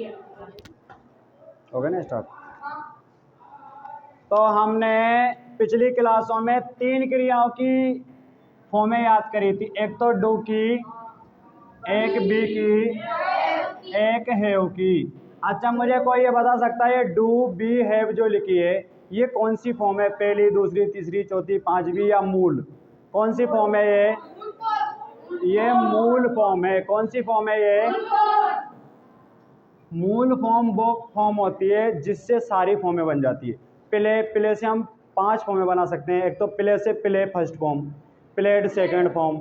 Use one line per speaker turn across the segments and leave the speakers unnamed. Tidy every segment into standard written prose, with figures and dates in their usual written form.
हो गया ना स्टार्ट। तो हमने पिछली क्लासों में 3 क्रियाओं की फॉर्में याद करी थी। एक तो डू की, एक बी की, एक हैव की। अच्छा, मुझे कोई ये बता सकता है ये डू बी हैव जो लिखी है ये कौन सी फॉर्म है? पहली, दूसरी, तीसरी, चौथी, पांचवी या मूल? कौन सी फॉर्म है ये मूल फॉर्म है। कौन सी फॉर्म है ये? मूल फॉर्म वो फॉर्म होती है जिससे सारी फॉर्में बन जाती है। प्ले से हम 5 फॉर्में बना सकते हैं। एक तो प्ले से play first form, played second form,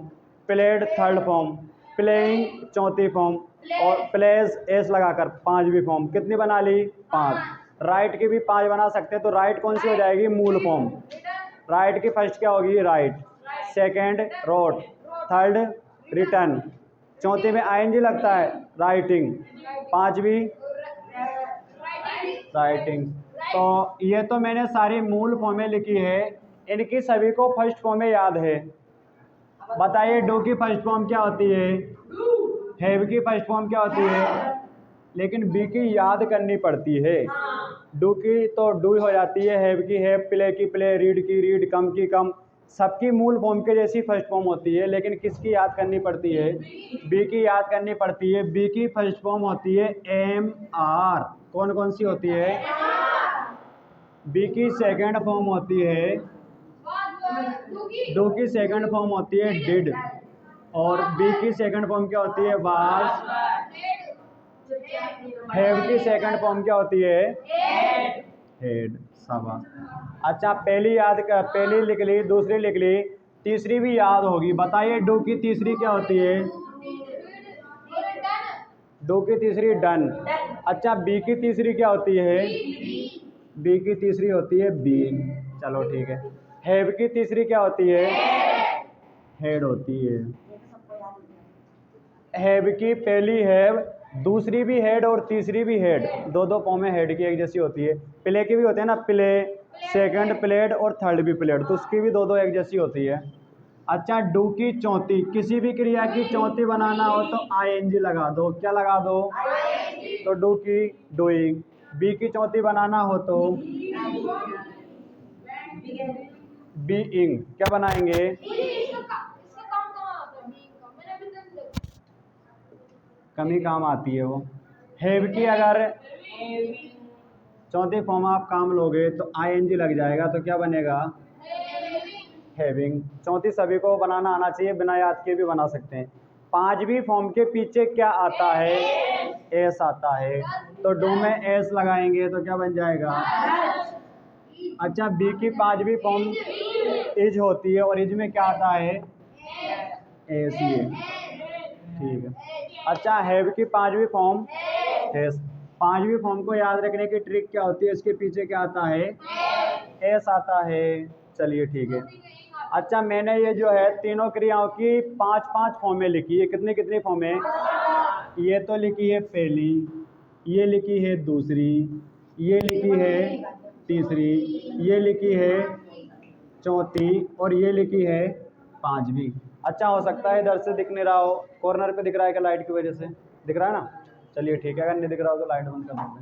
played third form, playing चौथी फॉर्म और प्लेज एस लगाकर 5वीं फॉर्म। कितनी बना ली? 5। राइट की भी 5 बना सकते हैं। तो राइट कौन सी हो जाएगी? मूल फॉर्म। राइट की फर्स्ट क्या होगी? Write. Second wrote, third written, चौथी में आईएनजी लगता है राइटिंग, 5वीं राइटिंग। तो ये तो मैंने सारी मूल फॉर्में लिखी है, इनकी सभी को फर्स्ट फॉर्में याद है। बताइए डू की फर्स्ट फॉर्म क्या होती है? हैव की फर्स्ट फॉर्म क्या होती है? लेकिन बी की याद करनी पड़ती है। डू की तो डू हो जाती है, हैव की हैव, प्ले की प्ले, रीड की रीड, कम की कम। सबकी मूल फॉर्म के जैसी फर्स्ट फॉर्म होती है, लेकिन किसकी याद करनी पड़ती है? बी की याद करनी पड़ती है। बी की फर्स्ट फॉर्म होती है एम आर। कौन कौन सी होती है? बी की सेकंड फॉर्म होती है, डू की सेकंड फॉर्म होती है डिड, और बी की सेकंड फॉर्म क्या होती है? वाज। हैव की सेकंड फॉर्म क्या होती है? हेड। शाबाश। अच्छा, पहली लिख ली, दूसरी लिख ली, तीसरी भी याद होगी। बताइए डू की तीसरी क्या होती है? डू की तीसरी डन। अच्छा, बी की तीसरी क्या होती है? बी की तीसरी होती है बीन। चलो ठीक है। हैव की तीसरी क्या होती है? हेड होती है। हैव की पहली हैव, दूसरी भी हेड और तीसरी भी हेड, दो फॉर्में हेड की एक जैसी होती है। प्ले की भी होती है ना, प्ले, सेकंड प्लेड और थर्ड भी प्लेड, तो उसकी भी दो एक जैसी होती है। अच्छा, डू की चौथी, किसी भी क्रिया की चौथी बनाना हो तो आईएनजी लगा दो। क्या लगा दो? तो डू की डूइंग। बी की चौथी बनाना हो तो बीइंग। क्या बनाएंगे? कम ही काम आती है वो। हैव की अगर चौथी फॉर्म आप काम लोगे तो आईएनजी लग जाएगा, तो क्या बनेगा? हैविंग। चौथी सभी को बनाना आना चाहिए, बिना याद के भी बना सकते हैं। 5वीं फॉर्म के पीछे क्या आता है? एस आता है, तो डू में एस लगाएंगे तो क्या बन जाएगा? अच्छा, बी की 5वीं फॉर्म इज होती है, और इज में क्या आता है? एस। ये ठीक है। अच्छा, हैव की 5वीं फॉर्म एस। 5वीं फॉर्म को याद रखने की ट्रिक क्या होती है? इसके पीछे क्या आता है? एस आता है। चलिए ठीक है। अच्छा, मैंने ये जो है तीनों क्रियाओं की 5 फॉर्में लिखी है। कितनी कितनी फॉर्में? ये तो लिखी है पहली, ये लिखी है दूसरी, ये लिखी है तीसरी, ये लिखी है चौथी, और ये लिखी है 5वीं। अच्छा, हो सकता है इधर से दिख नहीं रहा हो, कॉर्नर पे दिख रहा है क्या? लाइट की वजह से दिख रहा है ना? चलिए ठीक है, अगर नहीं दिख रहा हो तो लाइट बंद कर देंगे।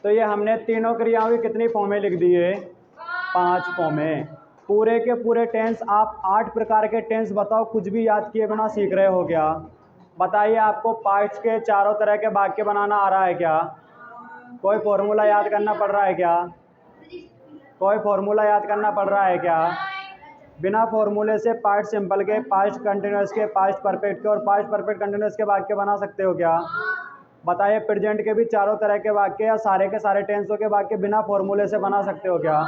तो ये हमने तीनों क्रियाओं की कितनी फॉर्में लिख दी है? 5 फॉर्में। पूरे के पूरे टेंस, आप 8 प्रकार के टेंस बताओ, कुछ भी याद किए बिना सीख रहे हो क्या? बताइए, आपको पार्ट्स के चारों तरह के वाक्य बनाना आ रहा है क्या? कोई फॉर्मूला याद करना पड़ रहा है क्या? कोई फॉर्मूला याद करना पड़ रहा है क्या? बिना फॉर्मूले से पास्ट सिंपल के, पास्ट कंटिन्यूअस के, पास्ट परफेक्ट के और पास्ट परफेक्ट कंटिन्यूअस के वाक्य बना सकते हो क्या? बताइए, प्रेजेंट के भी चारों तरह के वाक्य या सारे के सारे टेंसों के वाक्य बिना फॉर्मूले से बना सकते हो क्या?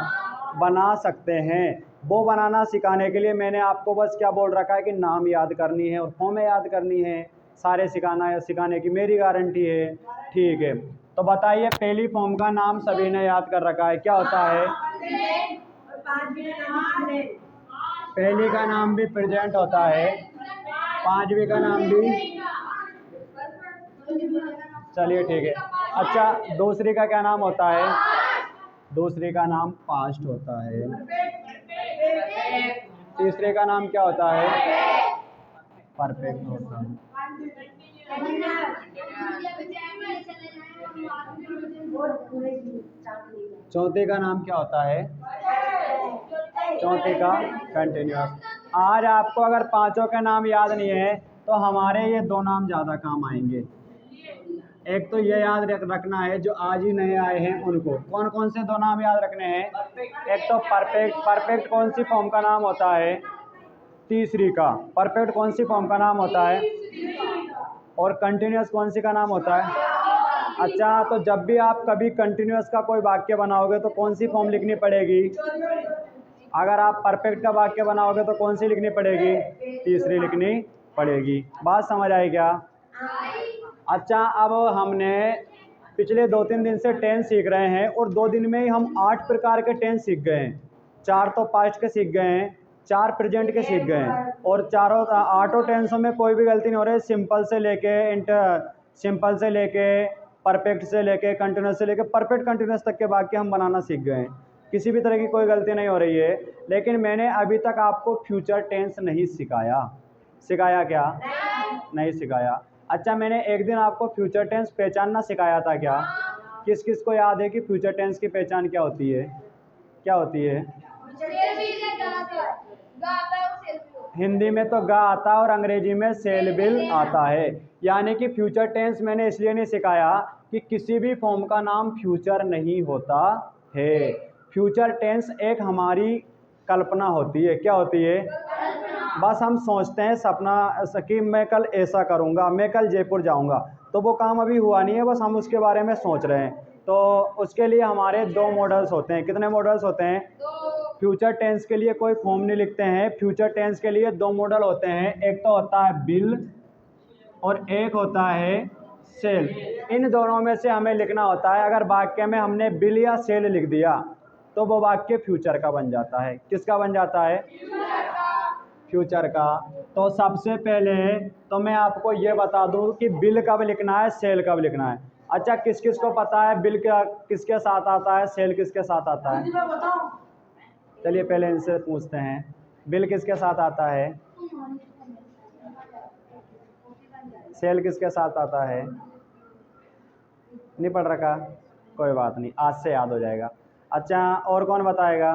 बना सकते हैं। वो बनाना सिखाने के लिए मैंने आपको बस क्या बोल रखा है कि नाम याद करनी है और फॉर्में याद करनी है। सारे सिखाने की मेरी गारंटी है। ठीक है, तो बताइए, पहली फॉर्म का नाम सभी ने याद कर रखा है, क्या होता है? पहली का नाम भी प्रेजेंट होता है, 5वीं का नाम भी। चलिए ठीक है। अच्छा, दूसरी का क्या नाम होता है? दूसरी का नाम पास्ट होता है। तीसरे का नाम क्या होता है? परफेक्ट होता है। चौथे का नाम क्या होता है? चौथे का कंटिन्यूअस। आज आपको अगर पांचों का नाम याद नहीं है तो हमारे ये दो नाम ज़्यादा काम आएंगे। एक तो ये याद रखना है जो आज ही नए आए हैं उनको। कौन कौन से दो नाम याद रखने हैं? एक तो परफेक्ट। परफेक्ट कौन सी फॉर्म का नाम होता है? तीसरी का। परफेक्ट कौन सी फॉर्म का नाम होता है? और कंटिन्यूअस कौन सी का नाम होता है? अच्छा, तो जब भी आप कभी कंटिन्यूअस का कोई वाक्य बनाओगे तो कौन सी फॉर्म लिखनी पड़ेगी? अगर आप परफेक्ट का वाक्य बनाओगे तो कौन सी लिखनी पड़ेगी? तीसरी लिखनी पड़ेगी। बात समझ आई क्या? अच्छा, अब हमने पिछले 2-3 दिन से टेंस सीख रहे हैं और 2 दिन में ही हम 8 प्रकार के टेंस सीख गए हैं। 4 तो पास्ट के सीख गए हैं, 4 प्रेजेंट के सीख गए हैं और 8 टेंसों में कोई भी गलती नहीं हो रही। सिंपल से लेके परफेक्ट से लेके कंटिन्यूस से लेके परफेक्ट कंटिन्यूस तक के वाक्य हम बनाना सीख गए हैं। किसी भी तरह की कोई गलती नहीं हो रही है। लेकिन मैंने अभी तक आपको फ्यूचर टेंस नहीं सिखाया। सिखाया क्या? नहीं सिखाया। अच्छा, मैंने एक दिन आपको फ्यूचर टेंस पहचानना सिखाया था क्या? किस किस को याद है कि फ्यूचर टेंस की पहचान क्या होती है? क्या होती है? हिंदी में तो गा आता है और अंग्रेजी में सेल बिल आता है। यानी कि फ्यूचर टेंस मैंने इसलिए नहीं सिखाया कि किसी भी फॉर्म का नाम फ्यूचर नहीं होता है। फ्यूचर टेंस एक हमारी कल्पना होती है। क्या होती है? बस हम सोचते हैं सपना कि मैं कल ऐसा करूँगा, मैं कल जयपुर जाऊँगा, तो वो काम अभी हुआ नहीं है, बस हम उसके बारे में सोच रहे हैं। तो उसके लिए हमारे 2 मॉडल्स होते हैं। कितने मॉडल्स होते हैं? फ्यूचर टेंस के लिए कोई फॉर्म नहीं लिखते हैं। फ्यूचर टेंस के लिए 2 मॉडल होते हैं। एक तो होता है बिल और एक होता है सेल। इन दोनों में से हमें लिखना होता है। अगर वाक्य में हमने बिल या सेल लिख दिया तो वो वाक्य फ्यूचर का बन जाता है। किसका बन जाता है? फ्यूचर का। तो सबसे पहले तो मैं आपको ये बता दूं कि बिल कब लिखना है, सेल कब लिखना है। अच्छा, किस किस को पता है बिल क्या किसके साथ आता है, सेल किसके साथ आता है? चलिए पहले इनसे पूछते हैं, बिल किसके साथ आता है, सेल किसके साथ आता है? नहीं पढ़ रखा? कोई बात नहीं, आज से याद हो जाएगा। अच्छा, और कौन बताएगा?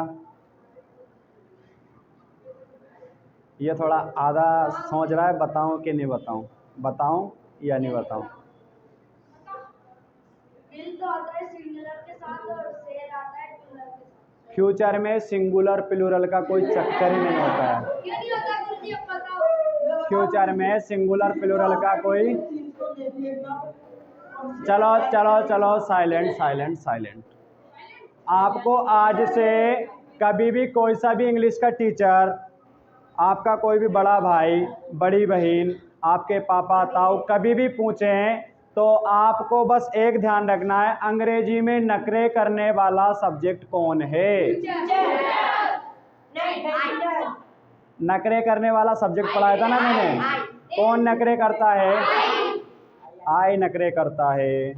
ये थोड़ा आधा सोच रहा है, बताऊं कि नहीं बताऊं, बताऊं या नहीं बताऊं?
बिल तो आता है सिंगुलर के साथ और सेल आता है प्लूरल के साथ।
फ्यूचर में सिंगुलर प्लूरल का कोई चक्कर ही नहीं होता है।
क्यों नहीं होता गुरुजी, अब बताओ।
फ्यूचर में सिंगुलर प्लूरल का कोई चलो चलो चलो, साइलेंट साइलेंट साइलेंट। आपको आज से कभी भी कोई सा भी इंग्लिश का टीचर, आपका कोई भी बड़ा भाई, बड़ी बहन, आपके पापा ताऊ कभी भी पूछें तो आपको बस एक ध्यान रखना है, अंग्रेजी में नखरे करने वाला सब्जेक्ट कौन है? नखरे करने वाला सब्जेक्ट पढ़ाया था ना मैंने। कौन नखरे करता है? आई नखरे करता है।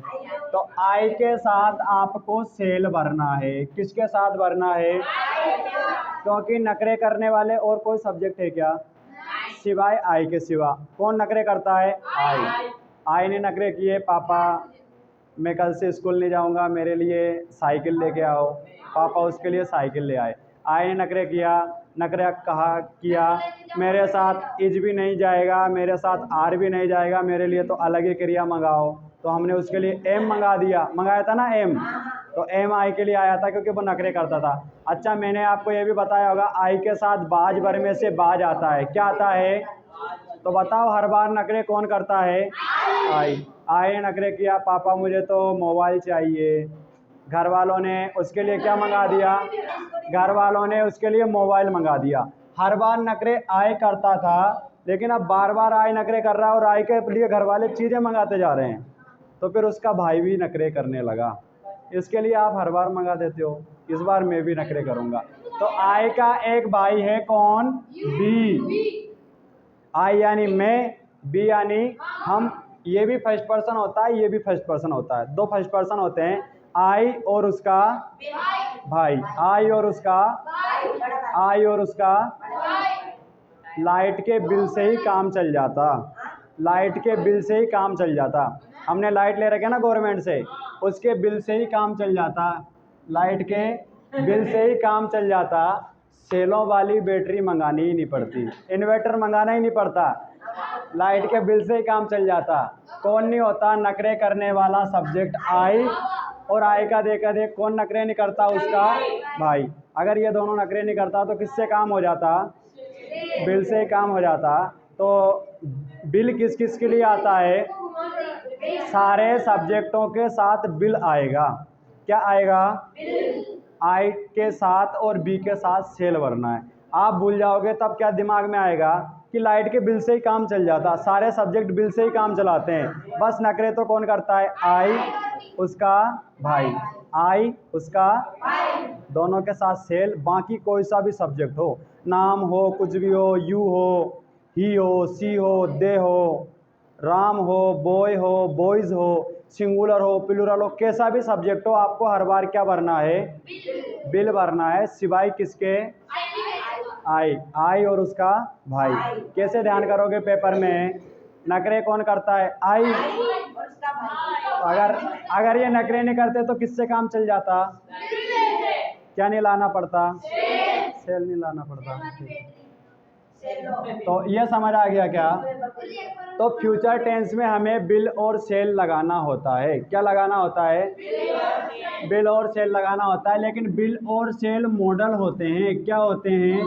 तो आई के साथ आपको सेल भरना है। किसके साथ भरना है? क्योंकि नखरे करने वाले और कोई सब्जेक्ट है क्या सिवाय आई के? सिवा कौन नखरे करता है? आई। आई ने नखरे किए, पापा मैं कल से स्कूल नहीं जाऊंगा, मेरे लिए साइकिल लेके आओ। पापा उसके लिए साइकिल ले आए। आई ने नखरे किया, नखरे किया मेरे साथ इज भी नहीं जाएगा, मेरे साथ आर भी नहीं जाएगा, मेरे लिए तो अलग ही क्रिया मंगाओ। तो हमने उसके लिए एम मंगा दिया, मंगाया था ना एम। तो एम आई के लिए आया था क्योंकि वो नखरे करता था। अच्छा, मैंने आपको ये भी बताया होगा आई के साथ बाज भर में से बाज आता है। क्या आता है? तो बताओ हर बार नखरे कौन करता है? आई। आई ने नखरे किया, पापा मुझे तो मोबाइल चाहिए। घर वालों ने उसके लिए क्या मंगा दिया? घर वालों ने उसके लिए मोबाइल मंगा दिया। हर बार नखरे आई करता था, लेकिन अब बार बार आई नखरे कर रहा है और आई के लिए घर वाले चीज़ें मंगाते जा रहे हैं। तो फिर उसका भाई भी नखरे करने लगा। इसके लिए आप हर बार मंगा देते हो, इस बार मैं भी नखरे करूँगा। तो आई का एक भाई है कौन? बी। आई यानी मैं, बी यानी हम। ये भी फर्स्ट पर्सन होता है, ये भी फर्स्ट पर्सन होता है। 2 फर्स्ट पर्सन होते हैं, आई और उसका भाई। आई और उसका आई और उसका लाइट के बिल से ही काम चल जाता। लाइट के बिल से ही काम चल जाता। हमने लाइट ले रखे ना गवर्नमेंट से, उसके बिल से ही काम चल जाता, लाइट के बिल से ही काम चल जाता, सेलों वाली बैटरी मंगानी ही नहीं पड़ती, इन्वर्टर मंगाना ही नहीं पड़ता, लाइट के बिल से ही काम चल जाता। कौन नहीं होता नखरे करने वाला सब्जेक्ट आई, और आई का देखा देख कौन नखरे नहीं करता, उसका भाई। अगर ये दोनों नखरे नहीं करता तो किससे काम हो जाता, बिल से ही काम हो जाता। तो बिल किस किस के लिए आता है, सारे सब्जेक्टों के साथ बिल आएगा। क्या आएगा, आई के साथ और बी के साथ सेल भरना है। आप भूल जाओगे तब क्या दिमाग में आएगा कि लाइट के बिल से ही काम चल जाता, सारे सब्जेक्ट बिल से ही काम चलाते हैं, बस नखरे तो कौन करता है, आई उसका भाई, आई उसका दोनों के साथ सेल। बाकी कोई सा भी सब्जेक्ट हो, नाम हो, कुछ भी हो, यू हो, ही हो, सी हो, दे हो, राम हो, बॉय हो, बॉयज़ हो, सिंगुलर हो, प्लूरल हो, कैसा भी सब्जेक्ट हो, आपको हर बार क्या भरना है, बिल भरना है, सिवाय किसके, आई और उसका भाई। कैसे ध्यान करोगे पेपर में, नखरे कौन करता है, आई। अगर ये नखरे नहीं करते तो किससे काम चल जाता, क्या नहीं लाना पड़ता, सेल नहीं लाना पड़ता। तो ये समझ आ गया क्या। तो फ्यूचर टेंस में हमें बिल और सेल लगाना होता है। क्या लगाना होता है, बिल और सेल लगाना होता है। लेकिन बिल और सेल मॉडल होते हैं। क्या होते हैं,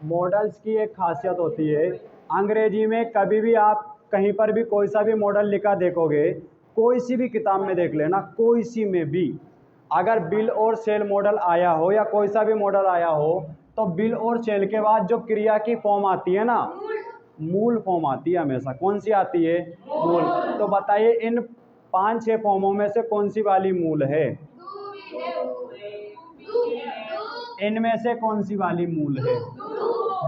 मॉडल्स की एक खासियत होती है, अंग्रेजी में कभी भी आप कहीं पर भी कोई सा भी मॉडल लिखा देखोगे, कोई सी भी किताब में देख लेना, कोई सी में भी अगर बिल और सेल मॉडल आया हो या कोई सा भी मॉडल आया हो, तो बिल और सेल के बाद जो क्रिया की फॉर्म आती है ना, मूल फॉर्म आती है हमेशा। कौन सी आती है, मूल। तो बताइए इन 5-6 फॉर्मों में से कौन सी वाली मूल है, इनमें से कौन सी वाली मूल है,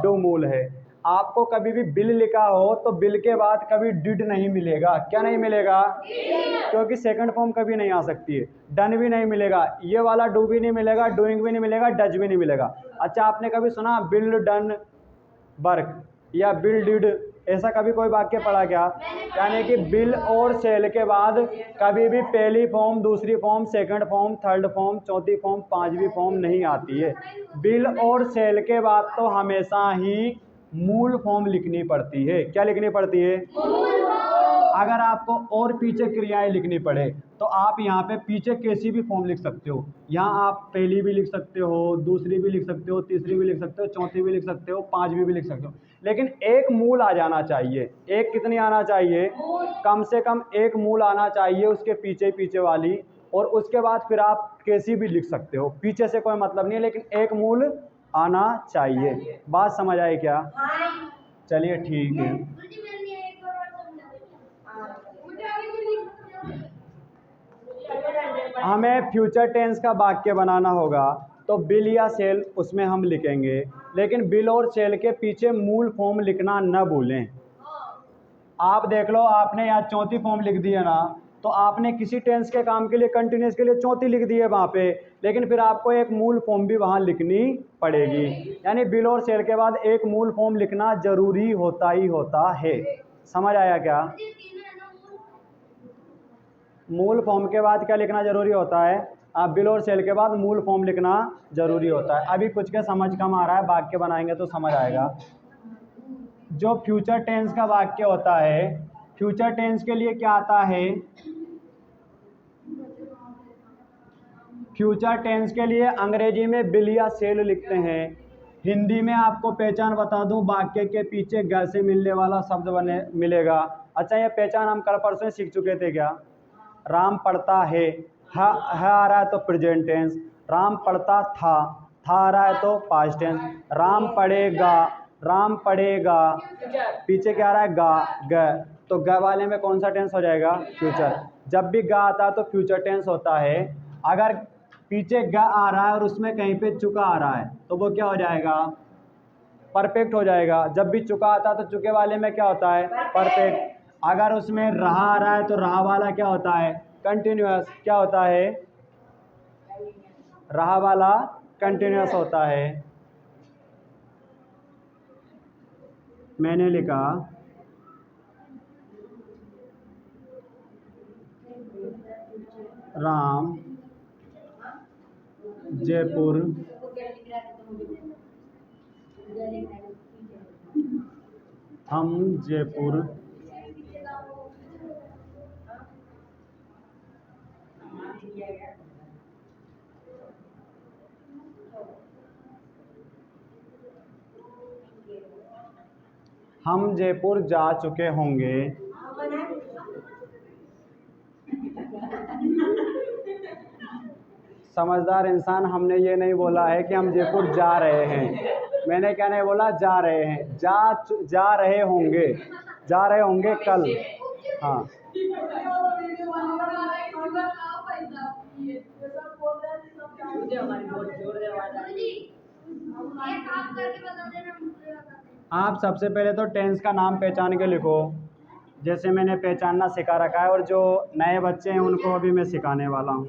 डू मूल है। आपको कभी भी बिल लिखा हो तो बिल के बाद कभी डिड नहीं मिलेगा। क्या नहीं मिलेगा, क्योंकि सेकंड फॉर्म कभी नहीं आ सकती है। डन भी नहीं मिलेगा, ये वाला डू भी नहीं मिलेगा, डूइंग भी नहीं मिलेगा, डज भी नहीं मिलेगा। अच्छा आपने कभी सुना बिल डन वर्क या बिल डिड, ऐसा कभी कोई वाक्य पढ़ा क्या। यानी कि बिल और सेल के बाद कभी भी पहली फॉर्म, दूसरी form, second form, third form, चौथी फॉर्म, पांचवी फॉर्म नहीं आती है। बिल और सेल के बाद तो हमेशा ही मूल फॉर्म लिखनी पड़ती है। क्या लिखनी पड़ती है, अगर आपको और पीछे क्रियाएं लिखनी पड़े तो आप यहाँ पे पीछे कैसी भी फॉर्म लिख सकते हो। यहाँ आप पहली भी लिख सकते हो, दूसरी भी लिख सकते हो, तीसरी भी लिख सकते हो, चौथी भी लिख सकते हो, पांचवी भी लिख सकते हो। लेकिन एक मूल आ जाना चाहिए। एक कितनी आना चाहिए, कम से कम एक मूल आना चाहिए उसके पीछे पीछे वाली, और उसके बाद फिर आप कैसी भी लिख सकते हो। पीछे से कोई मतलब नहीं है, लेकिन एक मूल आना चाहिए। बात समझ आई क्या। चलिए ठीक है। हमें फ्यूचर टेंस का वाक्य बनाना होगा तो बिल या सेल उसमें हम लिखेंगे, लेकिन बिल और सेल के पीछे मूल फॉर्म लिखना न भूलें। आप देख लो, आपने यहाँ चौथी फॉर्म लिख दी है ना, तो आपने किसी टेंस के काम के लिए, कंटिन्यूस के लिए चौथी लिख दी है वहाँ पे, लेकिन फिर आपको एक मूल फॉर्म भी वहाँ लिखनी पड़ेगी। यानी बिल और सेल के बाद एक मूल फॉर्म लिखना जरूरी होता ही होता है। समझ आया क्या। मूल फॉर्म के बाद क्या लिखना जरूरी होता है, आप बिल और सेल के बाद मूल फॉर्म लिखना जरूरी होता है। अभी कुछ के समझ कम आ रहा है, वाक्य बनाएंगे तो समझ आएगा। जो फ्यूचर टेंस का वाक्य होता है, फ्यूचर टेंस के लिए क्या आता है, फ्यूचर टेंस के लिए अंग्रेजी में बिल या सेल लिखते हैं। हिंदी में आपको पहचान बता दूं, वाक्य के पीछे ग से मिलने वाला शब्द बने मिलेगा। अच्छा ये पहचान हम कल परसों सीख चुके थे क्या। राम पढ़ता है आ रहा है तो प्रेजेंट टेंस, राम पढ़ता था आ रहा है तो पास्ट टेंस, राम पढ़ेगा, राम पढ़ेगा, पीछे क्या आ रहा है गा, ग, तो ग वाले में कौन सा टेंस हो जाएगा, फ्यूचर। जब भी गा आता है तो फ्यूचर टेंस होता है। अगर पीछे ग आ रहा है और उसमें कहीं पे चुका आ रहा है तो वो क्या हो जाएगा, परफेक्ट हो जाएगा। जब भी चुका आता है तो चुके वाले में क्या होता है, परफेक्ट। अगर उसमें रहा आ रहा है तो रहा वाला क्या होता है, कंटिन्यूअस। क्या होता है, रहा वाला कंटिन्यूअस होता है। मैंने लिखा राम जयपुर हम जयपुर हम जयपुर जा चुके होंगे। समझदार इंसान, हमने ये नहीं बोला है कि हम जयपुर जा रहे हैं। मैंने क्या नहीं बोला, जा रहे हैं, जा रहे होंगे, जा रहे होंगे कल। हाँ, आप सबसे पहले तो टेंस का नाम पहचान के लिखो, जैसे मैंने पहचानना सिखा रखा है, और जो नए बच्चे हैं उनको अभी मैं सिखाने वाला हूँ।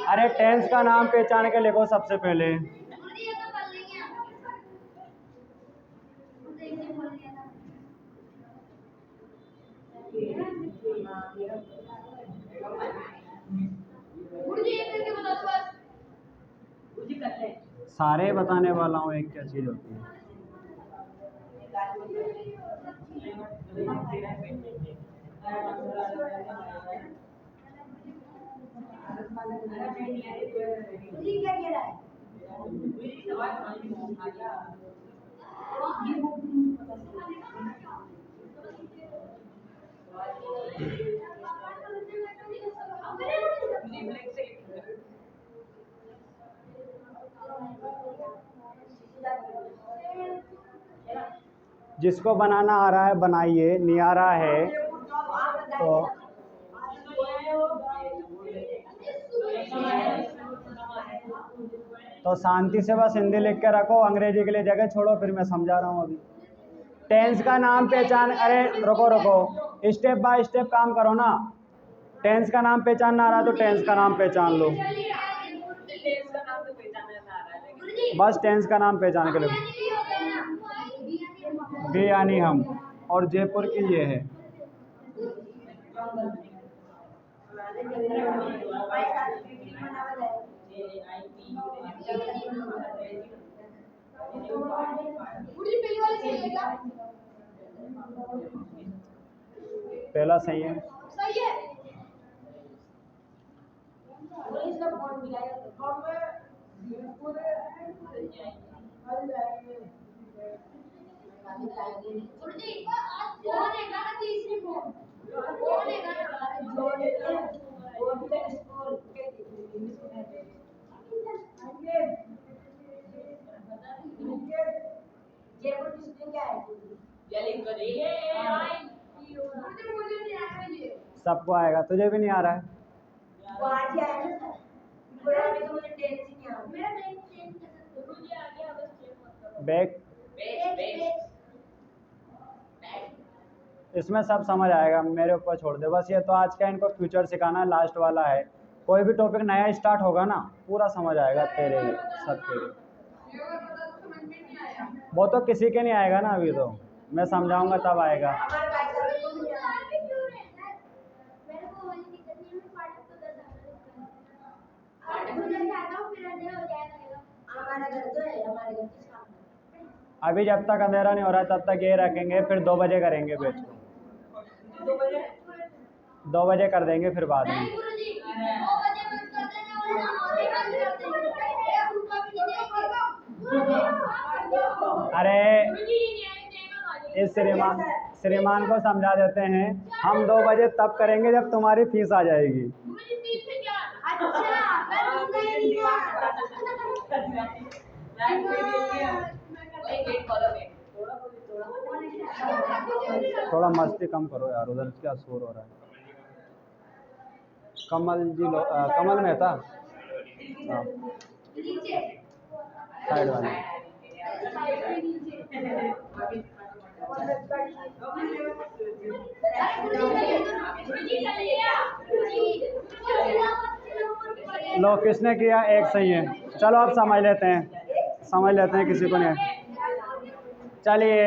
अरे टेंस का नाम पहचान के लिखो सबसे पहले। सारे बताने वाला हूँ एक क्या चीज़ होती है। जिसको बनाना आ रहा है बनाइए, नहीं आ रहा है तो शांति से बस हिंदी लिख के रखो, अंग्रेजी के लिए जगह छोड़ो, फिर मैं समझा रहा हूँ अभी। टेंस का नाम पहचान, अरे रुको, स्टेप बाय स्टेप काम करो ना। टेंस का नाम पहचानना आ रहा है तो टेंस का नाम पहचान लो, बस टेंस का नाम पहचान के लो। बे यानी हम, और जयपुर की ये है। पहला सही है। सबको आएगा, तुझे भी नहीं आ रहा है। बैक, इसमें सब समझ आएगा, मेरे ऊपर छोड़ दे बस। ये तो आज का इनको फ्यूचर सिखाना है, लास्ट वाला है। कोई भी टॉपिक नया स्टार्ट होगा ना, पूरा समझ आएगा तेरे सबके। वो तो किसी के नहीं आएगा ना, अभी तो मैं समझाऊंगा तब आएगा। अभी जब तक अंधेरा नहीं हो रहा तब तक ये रखेंगे, फिर 2 बजे करेंगे बैच को। 2 बजे कर देंगे फिर बाद में। अरे इस श्रीमान को समझा देते हैं, हम 2 बजे तब करेंगे जब तुम्हारी फीस आ जाएगी। थोड़ा मस्ती कम करो यार, उधर क्या शोर हो रहा है। कमल जी कमल मेहता, साइड वाले। लो, किसने किया? एक सही है। चलो अब समझ लेते हैं, किसी को नहीं। चलिए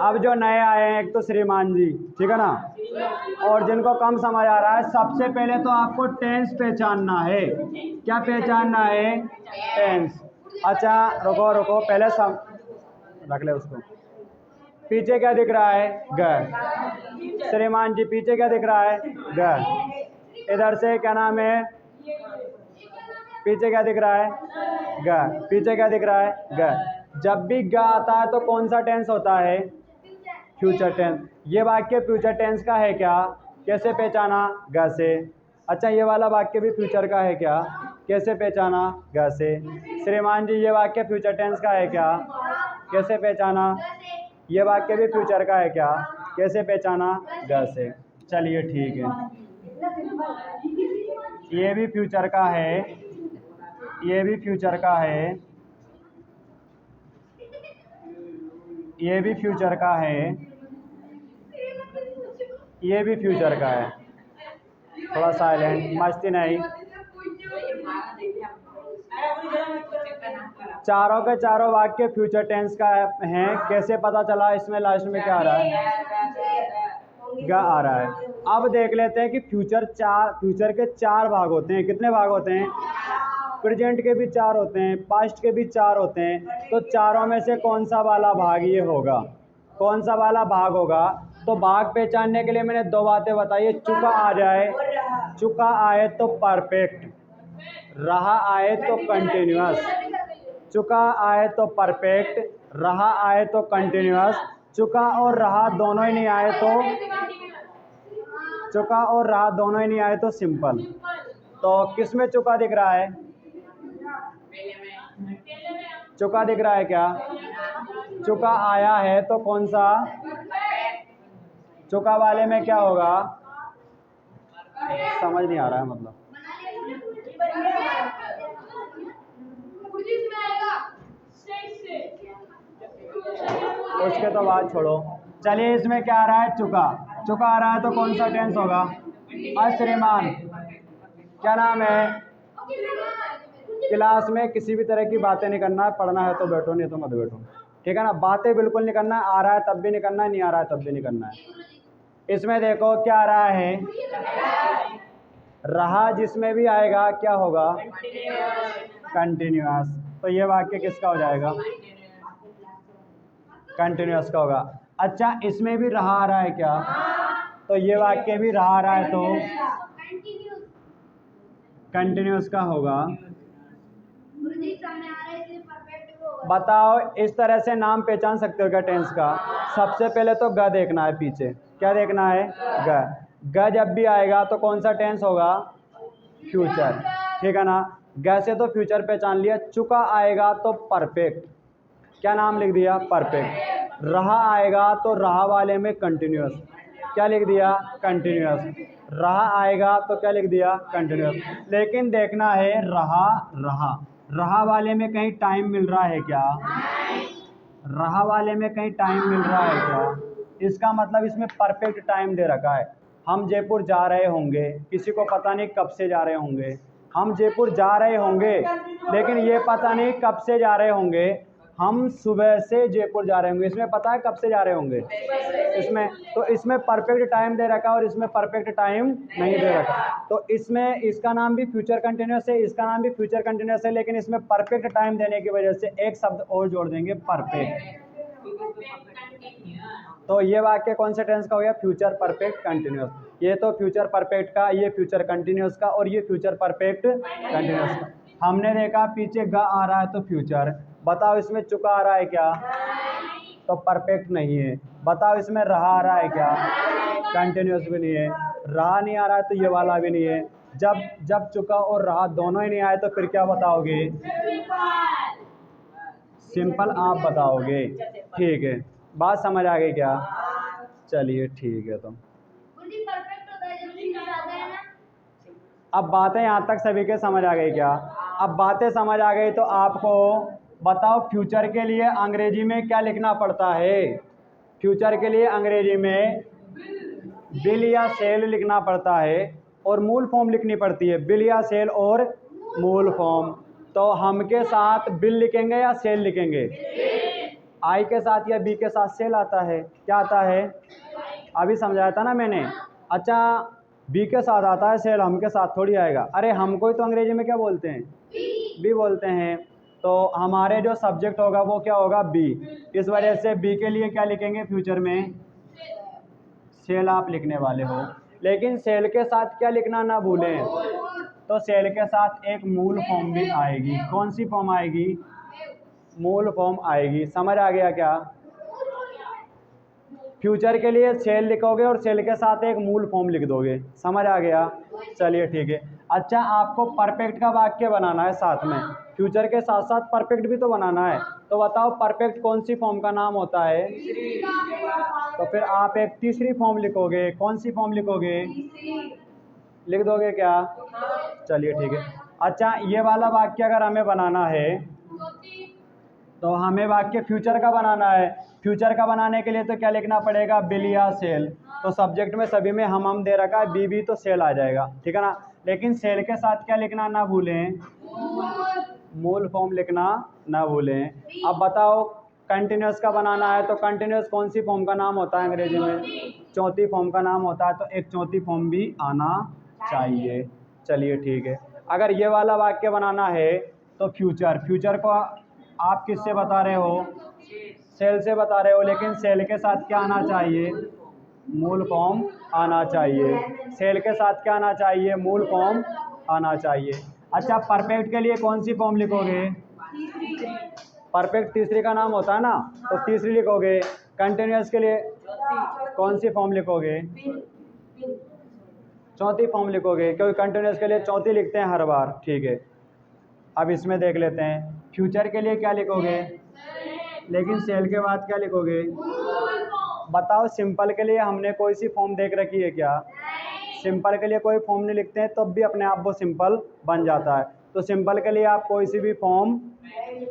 अब जो नए आए हैं, एक तो श्रीमान जी, ठीक है ना, और जिनको कम समझ आ रहा है, सबसे पहले तो आपको टेंस पहचानना है। क्या पहचानना है? टेंस। अच्छा रुको रुको, पहले रख ले उसको। पीछे क्या दिख रहा है? ग। श्रीमान जी पीछे क्या दिख रहा है? ग। इधर से क्या नाम है? पीछे क्या दिख रहा है? ग। पीछे क्या दिख रहा है? ग। जब भी ग आता है तो कौन सा टेंस होता है? Future tense. ये वाक्य फ्यूचर टेंस का है क्या? कैसे पहचाना? ग से। अच्छा ये वाला वाक्य भी फ्यूचर का है क्या? कैसे पहचाना? ग से। श्रीमान जी ये वाक्य फ्यूचर टेंस का है क्या? कैसे पहचाना? ये वाक्य भी फ्यूचर का है क्या? कैसे पहचाना? ग से। चलिए ठीक है, ये भी फ्यूचर का है, ये भी फ्यूचर का है, ये भी फ्यूचर का है, ये भी फ्यूचर का है। थोड़ा साइलेंट, मस्ती नहीं। चारों के चारों वाक्य फ्यूचर टेंस का है। कैसे पता चला? इसमें लास्ट में क्या आ रहा है? ग आ रहा है। अब देख लेते हैं कि फ्यूचर के चार भाग होते हैं। कितने भाग होते हैं? प्रेजेंट के भी चार होते हैं, पास्ट के भी चार होते हैं। तो चारों में से कौन सा वाला भाग ये होगा? कौन सा वाला भाग होगा? तो भाग पहचानने के लिए मैंने दो बातें बताई। चुका आ जाए, चुका आए तो परफेक्ट, रहा आए तो कंटिन्यूअस। चुका आए तो परफेक्ट, रहा आए तो कंटिन्यूअस। चुका और रहा दोनों ही नहीं आए तो, चुका और रहा दोनों ही नहीं आए तो सिंपल। तो किस में चुका दिख रहा है? चुका दिख रहा है क्या? चुका आया है तो कौन सा? चुका वाले में क्या होगा? समझ नहीं आ रहा है मतलब। उसके तो बात छोड़ो। चलिए इसमें क्या आ रहा है? चुका। चुका आ रहा है तो कौन सा टेंस होगा? श्रीमान। क्या नाम है? क्लास में किसी भी तरह की बातें नहीं करना है, पढ़ना है तो बैठो, नहीं तो मत बैठो, ठीक है ना। बातें बिल्कुल नहीं करना है, आ रहा है तब भी नहीं करना है, नहीं आ रहा है तब भी नहीं करना है। इसमें देखो क्या आ रहा है? रहा जिसमें भी आएगा क्या होगा? कंटिन्यूअस। तो ये वाक्य किसका हो जाएगा? कंटिन्यूअस का होगा। अच्छा इसमें भी रहा आ रहा है क्या? तो ये वाक्य भी रहा आ रहा है तो कंटिन्यूअस का होगा। बताओ इस तरह से नाम पहचान सकते हो क्या टेंस का? सबसे पहले तो ग देखना है पीछे। क्या देखना है? ग। ग जब भी आएगा तो कौन सा टेंस होगा? फ्यूचर, ठीक है ना। ग से तो फ्यूचर पहचान लिया। चुका आएगा तो परफेक्ट, क्या नाम लिख दिया? परफेक्ट। रहा आएगा तो रहा वाले में कंटिन्यूअस, क्या लिख दिया? कंटिन्यूअस। रहा आएगा तो क्या लिख दिया? कंटिन्यूअस। लेकिन देखना है रहा रहा, रहा वाले में कहीं टाइम मिल रहा है क्या? रहा वाले में कहीं टाइम मिल रहा है क्या? इसका मतलब इसमें परफेक्ट टाइम दे रखा है। हम जयपुर जा रहे होंगे, किसी को पता नहीं कब से जा रहे होंगे। हम जयपुर जा रहे होंगे लेकिन ये पता नहीं कब से जा रहे होंगे। हम सुबह से जयपुर जा रहे होंगे, इसमें पता है कब से जा रहे होंगे। इसमें तो इसमें परफेक्ट टाइम दे रखा है और इसमें परफेक्ट टाइम नहीं दे रखा। तो इसमें इसका नाम भी फ्यूचर कंटिन्यूअस है, इसका नाम भी फ्यूचर कंटिन्यूअस है, लेकिन इसमें परफेक्ट टाइम देने की वजह से एक शब्द और जोड़ देंगे, परफेक्ट। तो ये वाक्य कौन से टेंस का हो गया? Future perfect continuous. ये तो फ्यूचर परफेक्ट का, ये फ्यूचर कंटिन्यूअस का, और ये फ्यूचर परफेक्ट कंटिन्यूअस का। हमने देखा पीछे ग आ रहा है तो फ्यूचर। बताओ इसमें चुका आ रहा है क्या? तो परफेक्ट नहीं है। बताओ इसमें रहा आ रहा है क्या? कंटिन्यूअस भी नहीं है। रहा नहीं आ रहा है तो ये वाला भी नहीं है। जब चुका और रहा दोनों ही नहीं आए तो फिर क्या बताओगे? सिंपल आप बताओगे, ठीक है। बात समझ आ गई क्या? चलिए ठीक है। तो अब बातें यहाँ तक सभी के समझ आ गई क्या? अब बातें समझ आ गई तो आपको बताओ फ्यूचर के लिए अंग्रेजी में क्या लिखना पड़ता है? फ्यूचर के लिए अंग्रेजी में बिल या सेल लिखना पड़ता है और मूल फॉर्म लिखनी पड़ती है। बिल या सेल और मूल फॉर्म। तो हम के साथ बिल लिखेंगे या सेल लिखेंगे? आई के साथ या बी के साथ सेल आता है। क्या आता है? अभी समझाया था ना मैंने। अच्छा, बी के साथ आता है सेल, हम के साथ थोड़ी आएगा। अरे हमको ही तो अंग्रेजी में क्या बोलते हैं? बी बोलते हैं। तो हमारे जो सब्जेक्ट होगा वो क्या होगा? बी। इस वजह से बी के लिए क्या लिखेंगे फ्यूचर में? सेल आप लिखने वाले हो। लेकिन सेल के साथ क्या लिखना ना भूलें, तो सेल के साथ एक मूल फॉर्म भी आएगी। कौन सी फॉर्म आएगी? मूल फॉर्म आएगी। समझ आ गया क्या? फ्यूचर के लिए सेल लिखोगे और सेल के साथ एक मूल फॉर्म लिख दोगे। समझ आ गया? चलिए ठीक है। अच्छा, आपको परफेक्ट का वाक्य बनाना है साथ में, फ्यूचर के साथ साथ परफेक्ट भी तो बनाना है। तो बताओ परफेक्ट कौन सी फॉर्म का नाम होता है? तो फिर आप एक तीसरी फॉर्म लिखोगे। कौन सी फॉर्म लिखोगे? लिख दोगे क्या? चलिए ठीक है। अच्छा, ये वाला वाक्य अगर हमें बनाना है तो हमें वाक्य फ्यूचर का बनाना है। फ्यूचर का बनाने के लिए तो क्या लिखना पड़ेगा? बिल या सेल। तो सब्जेक्ट में सभी में हम दे रखा है, बी भी तो सेल आ जाएगा, ठीक है ना। लेकिन सेल के साथ क्या लिखना ना भूलें? मूल फॉर्म लिखना ना भूलें। अब बताओ, कंटिन्यूस का बनाना है तो कंटिन्यूस कौन सी फॉर्म का नाम होता है अंग्रेजी में? चौथी फॉर्म का नाम होता है। तो एक चौथी फॉर्म भी आना चाहिए। चलिए ठीक है। अगर ये वाला वाक्य बनाना है तो फ्यूचर को आप किससे बता रहे हो? सेल से बता रहे हो। लेकिन सेल के साथ क्या आना चाहिए? मूल फॉर्म आना चाहिए। सेल के साथ क्या आना चाहिए? मूल फॉर्म आना चाहिए। अच्छा, परफेक्ट के लिए कौन सी फॉर्म लिखोगे? परफेक्ट तीसरी का नाम होता है ना, तो तीसरी लिखोगे। कंटिन्यूअस के लिए कौन सी फॉर्म लिखोगे? चौथी फॉर्म लिखोगे, क्योंकि कंटिन्यूअस के लिए चौथी लिखते हैं हर बार, ठीक है। अब इसमें देख लेते हैं, फ्यूचर के लिए क्या लिखोगे? लेकिन सेल के बाद क्या लिखोगे? बताओ, सिंपल के लिए हमने कोई सी फॉर्म देख रखी है क्या? सिंपल के लिए कोई फॉर्म नहीं लिखते हैं, तब भी अपने आप वो सिंपल बन जाता है। तो सिंपल के लिए आप कोई सी भी फॉर्म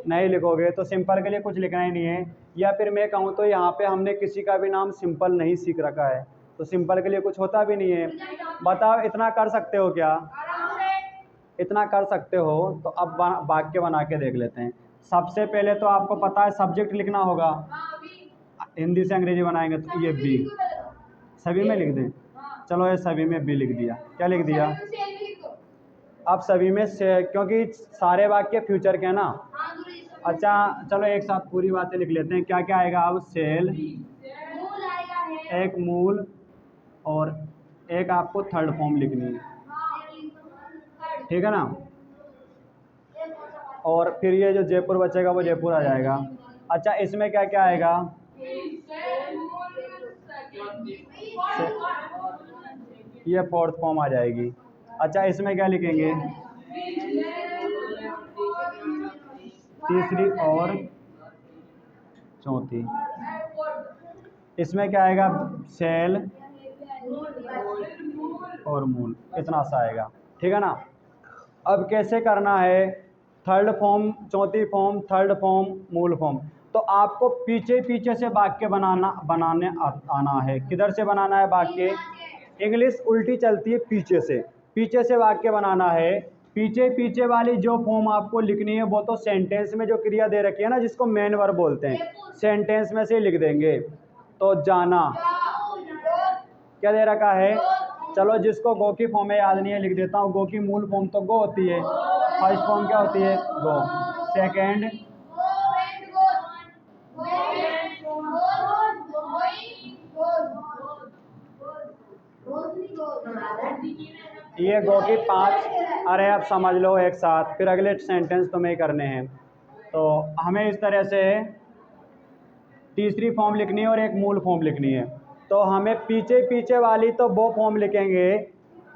नहीं लिखोगे, तो सिंपल के लिए कुछ लिखना ही नहीं है। या फिर मैं कहूँ तो यहाँ पे हमने किसी का भी नाम सिंपल नहीं सीख रखा है, तो सिंपल के लिए कुछ होता भी नहीं है। बताओ, इतना कर सकते हो क्या? इतना कर सकते हो। तो अब वाक्य बना के देख लेते हैं। सबसे पहले तो आपको पता है सब्जेक्ट लिखना होगा। हिंदी से अंग्रेजी बनाएंगे तो ये बी, सभी में लिख दें। चलो, ये सभी में बी लिख दिया। क्या लिख दिया? अब सभी में से, क्योंकि सारे वाक्य फ्यूचर के हैं ना। अच्छा, चलो एक साथ पूरी बातें लिख लेते हैं। क्या क्या आएगा अब? सेल, एक मूल, और एक आपको थर्ड फॉर्म लिखनी है, ठीक है ना। और फिर ये जो जयपुर बचेगा वो जयपुर आ जाएगा। अच्छा, इसमें क्या क्या आएगा? ये फोर्थ फॉर्म आ जाएगी। अच्छा, इसमें क्या लिखेंगे? तीसरी और चौथी। इसमें क्या आएगा? सेल और मूल, इतना सा आएगा, ठीक है ना। अब कैसे करना है? थर्ड फॉर्म, चौथी फॉर्म, थर्ड फॉर्म, मूल फॉर्म। तो आपको पीछे पीछे से वाक्य बनाने आना है। किधर से बनाना है वाक्य? इंग्लिश उल्टी चलती है, पीछे से। पीछे से वाक्य बनाना है। पीछे पीछे वाली जो फॉर्म आपको लिखनी है वो तो सेंटेंस में जो क्रिया दे रखी है ना, जिसको मेन वर्ब बोलते हैं, सेंटेंस में से लिख देंगे। तो जाना, क्या दे रखा है? चलो, जिसको गो की फॉर्म में याद नहीं है लिख देता हूँ। गो की मूल फॉर्म तो गो होती है। फर्स्ट फॉर्म क्या होती है? गो। सेकंड ये गो की 5। अरे अब समझ लो एक साथ, फिर अगले सेंटेंस तुम्हें करने हैं। तो हमें इस तरह से तीसरी फॉर्म लिखनी है और एक मूल फॉर्म लिखनी है। तो हमें पीछे पीछे वाली तो वो फॉर्म लिखेंगे।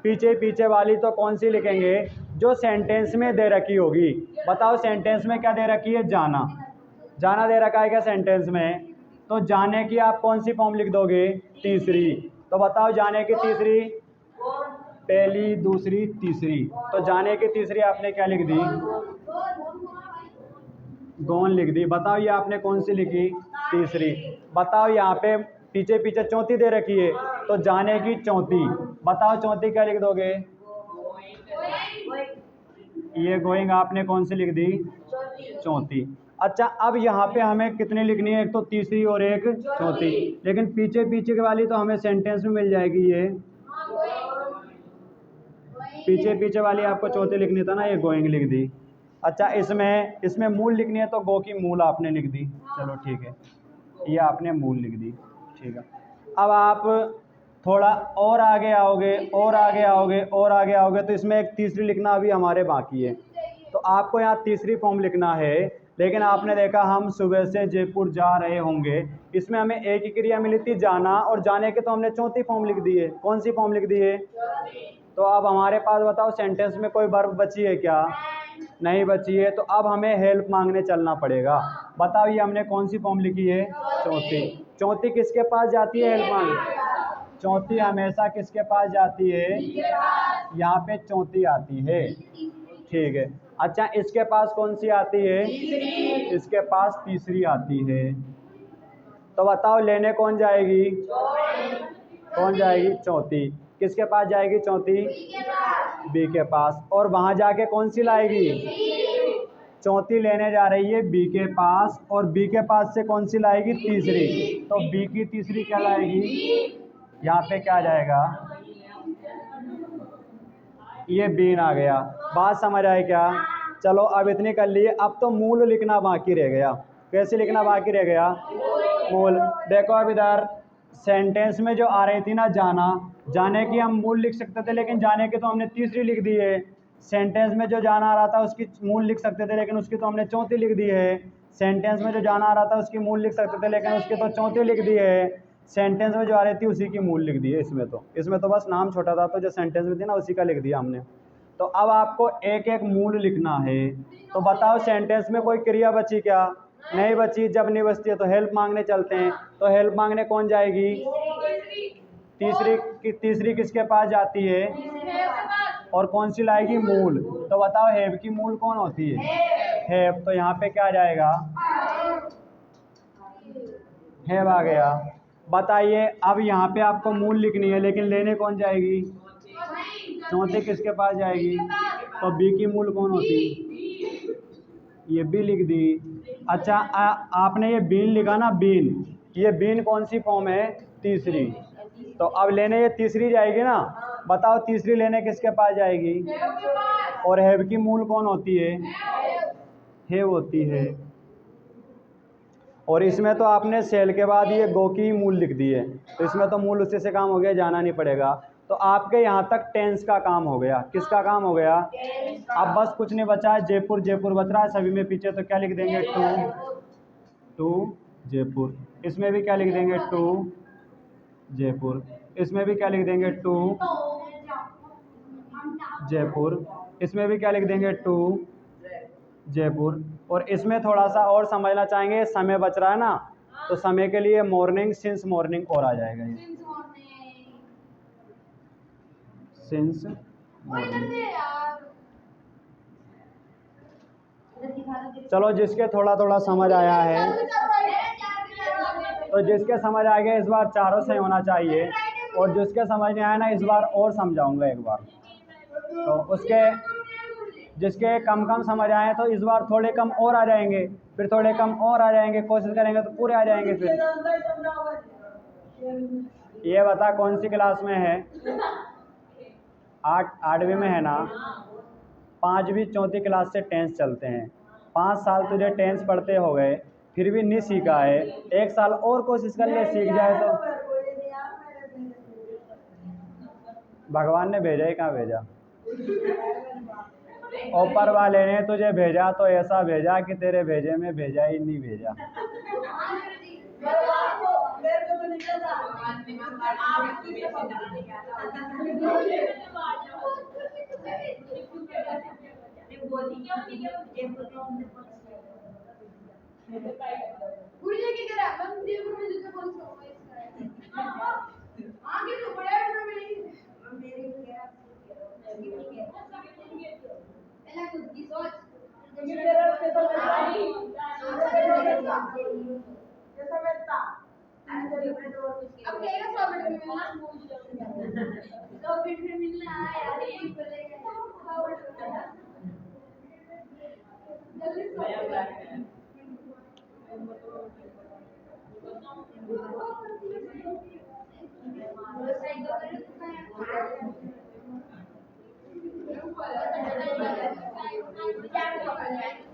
पीछे पीछे वाली तो कौन सी लिखेंगे? जो सेंटेंस में दे रखी होगी। बताओ, सेंटेंस में क्या दे रखी है? जाना। जाना दे रखा है क्या सेंटेंस में? तो जाने की आप कौन सी फॉर्म लिख दोगे? तीसरी। तो बताओ, जाने की तीसरी, पहली, दूसरी, तीसरी। तो जाने की तीसरी आपने क्या लिख दी? गॉन लिख दी। बताओ, ये आपने कौन सी लिखी? तीसरी। बताओ, यहाँ पे पीछे पीछे चौथी दे रखी है, तो जाने की चौथी। बताओ, चौथी क्या लिख दोगे? ये गोइंग आपने कौन सी लिख दी? चौथी। अच्छा, अब यहाँ पे हमें कितनी लिखनी है, एक तो तीसरी और एक चौथी, लेकिन पीछे पीछे के वाली तो हमें सेंटेंस में मिल जाएगी। ये पीछे पीछे वाली आपको चौथी लिखनी था ना, ये गोइंग लिख दी। अच्छा, इसमें मूल लिखनी है तो गो की मूल आपने लिख दी, चलो ठीक है, ये आपने मूल लिख दी, ठीक है। अब आप थोड़ा और आगे आओगे और आगे आओगे और आगे आओगे तो इसमें एक तीसरी लिखना अभी हमारे बाकी है। तो आपको यहाँ तीसरी फॉर्म लिखना है, लेकिन आपने देखा हम सुबह से जयपुर जा रहे होंगे, इसमें हमें एक ही क्रिया मिली थी जाना, और जाने के तो हमने चौथी फॉर्म लिख दी है। कौन सी फॉर्म लिख दी है? तो अब हमारे पास बताओ सेंटेंस में कोई वर्ब बची है क्या? नहीं बची है। तो अब हमें हेल्प मांगने चलना पड़ेगा। बताओ ये हमने कौन सी फॉर्म लिखी है? चौथी। चौथी किसके पास जाती है हेल्प मांगने? चौथी हमेशा किसके पास जाती है? यहाँ पे चौथी आती है, ठीक है। अच्छा, इसके पास कौन सी आती है? इसके पास तीसरी आती है। तो बताओ लेने कौन जाएगी? कौन जाएगी? चौथी। किसके पास जाएगी चौथी? बी के पास। और वहां जाके कौन सी लाएगी? चौथी लेने जा रही है बी के पास, और बी के पास से कौन सी लाएगी? तीसरी। तो बी की तीसरी क्या लाएगी? यहाँ पे क्या आ जाएगा? ये बीन आ गया। बात समझ आए क्या? चलो अब इतनी कर लिए, अब तो मूल लिखना बाकी रह गया। कैसे लिखना बाकी रह गया? मूल। देखो अब इधर सेंटेंस में जो आ रही थी ना जाना, जाने की हम मूल लिख सकते थे, लेकिन जाने की तो हमने तीसरी लिख दी है। सेंटेंस में जो जाना आ रहा था उसकी मूल लिख सकते थे, लेकिन उसकी तो हमने चौथी लिख दी है। सेंटेंस में जो जाना आ रहा था उसकी मूल लिख सकते थे, लेकिन उसकी तो चौथी लिख दी है। सेंटेंस में जो आ रही थी उसी की मूल लिख दी है। इसमें तो बस नाम छोटा था, तो जो सेंटेंस में थी ना उसी का लिख दिया हमने। तो अब आपको एक एक मूल लिखना है। तो बताओ सेंटेंस में कोई क्रिया बची क्या? नहीं बची। जब नहीं बचती है तो हेल्प मांगने चलते हैं। तो हेल्प मांगने कौन जाएगी? तीसरी किसके पास जाती है? और कौन सी लाएगी? मूल। तो बताओ हैव की मूल कौन होती है? हैव। तो यहाँ पे क्या आ जाएगा? हैव आ गया। बताइए अब यहाँ पे आपको मूल लिखनी है, लेकिन लेने कौन जाएगी? चौथी किसके पास जाएगी? तो बी की मूल कौन होती? ये बी लिख दी। अच्छा, आपने ये बीन लिखा ना, बीन। ये बीन कौन सी फॉर्म है? तीसरी। तो अब लेने ये तीसरी जाएगी ना। बताओ तीसरी लेने किसके पास जाएगी? और हैव की मूल कौन होती है? हैव होती है। और इसमें तो आपने सेल के बाद ये गो की मूल लिख दी है, तो इसमें तो मूल उसी से काम हो गया, जाना नहीं पड़ेगा। तो आपके यहाँ तक टेंस का काम हो गया। किसका काम हो गया? अब बस कुछ नहीं बचा है, जयपुर जयपुर बच रहा है सभी में पीछे। तो क्या लिख देंगे? टू जयपुर। इसमें भी क्या लिख देंगे? टू जयपुर। इसमें भी क्या लिख देंगे? टू जयपुर। इसमें भी क्या लिख देंगे? टू जयपुर। और इसमें थोड़ा सा और समझना चाहेंगे, समय बच रहा है ना, तो समय के लिए मॉर्निंग, सिंस मॉर्निंग और आ जाएगा। ये सिंस मॉर्निंग। चलो जिसके थोड़ा थोड़ा समझ आया है, तो जिसके समझ आ गया इस बार चारों से होना चाहिए, और जिसके समझ नहीं आया ना इस बार और समझाऊंगा एक बार। तो उसके जिसके कम कम समझ आए तो इस बार थोड़े कम और आ जाएंगे, फिर थोड़े कम और आ जाएंगे, कोशिश करेंगे तो पूरे आ जाएंगे। फिर ये बता कौन सी क्लास में है? आठवीं में है ना। पाँचवीं चौथी क्लास से टेंस चलते हैं। 5 साल तुझे टेंस पढ़ते हो गए, फिर भी नहीं सीखा है। 1 साल और कोशिश कर ले, सीख जाए तो। भगवान ने भेजा ही कहाँ भेजा? ऊपर वाले ने तुझे भेजा तो ऐसा भेजा कि तेरे भेजे में भेजा ही नहीं भेजा।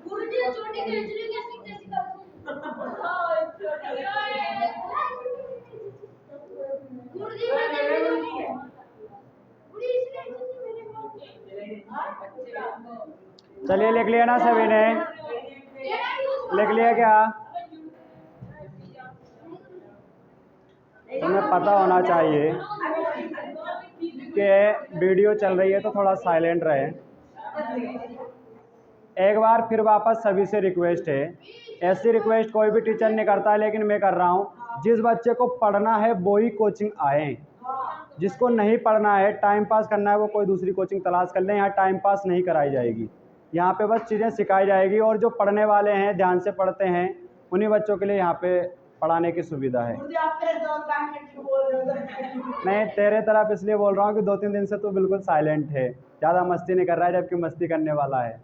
गुरुजी छोटी केजरी कैसी कैसी गुरुजी
चलिए लिख लिया ना सभी ने? लिख लिया क्या? तुम्हें पता होना चाहिए कि वीडियो चल रही है तो थोड़ा साइलेंट रहे। एक बार फिर वापस सभी से रिक्वेस्ट है, ऐसी रिक्वेस्ट कोई भी टीचर नहीं करता है लेकिन मैं कर रहा हूँ, जिस बच्चे को पढ़ना है वो ही कोचिंग आए, जिसको नहीं पढ़ना है टाइम पास करना है वो कोई दूसरी कोचिंग तलाश कर लें। यहाँ टाइम पास नहीं कराई जाएगी, यहाँ पे बस चीज़ें सिखाई जाएगी और जो पढ़ने वाले हैं ध्यान से पढ़ते हैं उन्हीं बच्चों के लिए यहाँ पे पढ़ाने की सुविधा है। मैं तेरे तरफ इसलिए बोल रहा हूँ कि 2-3 दिन से तू बिल्कुल साइलेंट है, ज़्यादा मस्ती नहीं कर रहा है, जबकि मस्ती करने वाला है।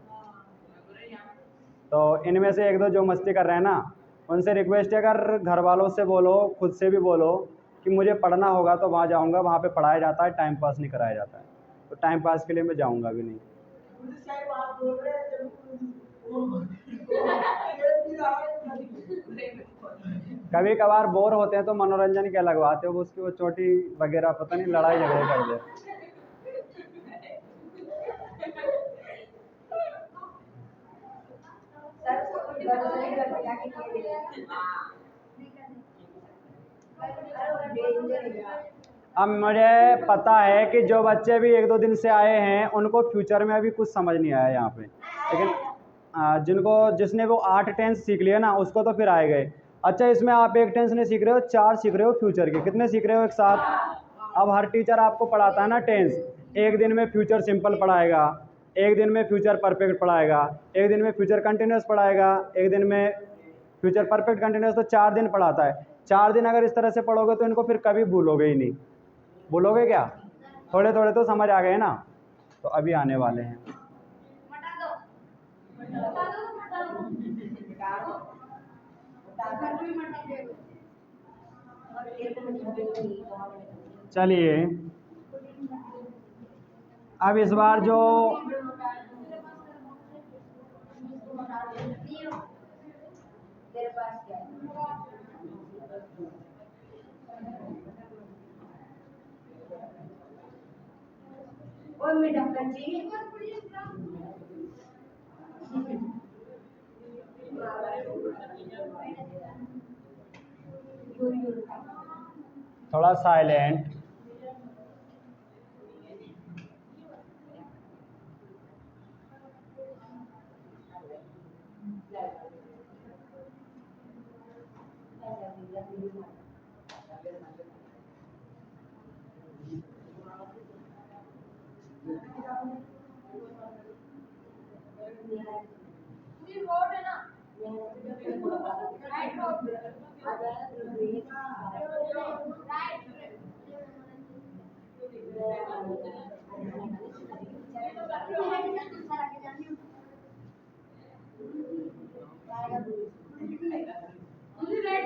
तो इनमें से एक दो जो मस्ती कर रहे हैं ना, उनसे रिक्वेस्ट है, अगर घर वालों से बोलो, खुद से भी बोलो कि मुझे पढ़ना होगा तो वहाँ जाऊँगा, वहाँ पे पढ़ाया जाता है, टाइम पास नहीं कराया जाता है। तो टाइम पास के लिए मैं जाऊँगा भी नहीं। कभी कभार बोर होते हैं तो मनोरंजन क्या लगवाते हो, उसकी वो चोटी वगैरह पता नहीं लड़ाई झगड़े कर दे। अब मुझे पता है कि जो बच्चे भी 1-2 दिन से आए हैं उनको फ्यूचर में अभी कुछ समझ नहीं आया यहाँ पे, लेकिन जिसने वो 8 टेंस सीख लिया ना उसको तो फिर आए गए। अच्छा, इसमें आप 1 टेंस नहीं सीख रहे हो, 4 सीख रहे हो फ्यूचर के। कितने सीख रहे हो एक साथ? अब हर टीचर आपको पढ़ाता है ना टेंस, एक दिन में फ्यूचर सिंपल पढ़ाएगा, एक दिन में फ्यूचर परफेक्ट पढ़ाएगा, एक दिन में फ्यूचर कंटिन्यूस पढ़ाएगा, एक दिन में फ्यूचर परफेक्ट कंटिन्यूस, तो 4 दिन पढ़ाता है। 4 दिन अगर इस तरह से पढ़ोगे तो इनको फिर कभी भूलोगे ही नहीं। बोलोगे क्या? थोड़े थोड़े तो समझ आ गए ना, तो अभी आने वाले हैं। चलिए अब इस बार जो थोड़ा साइलेंट।
रोड है ना, राइट रोड, राइट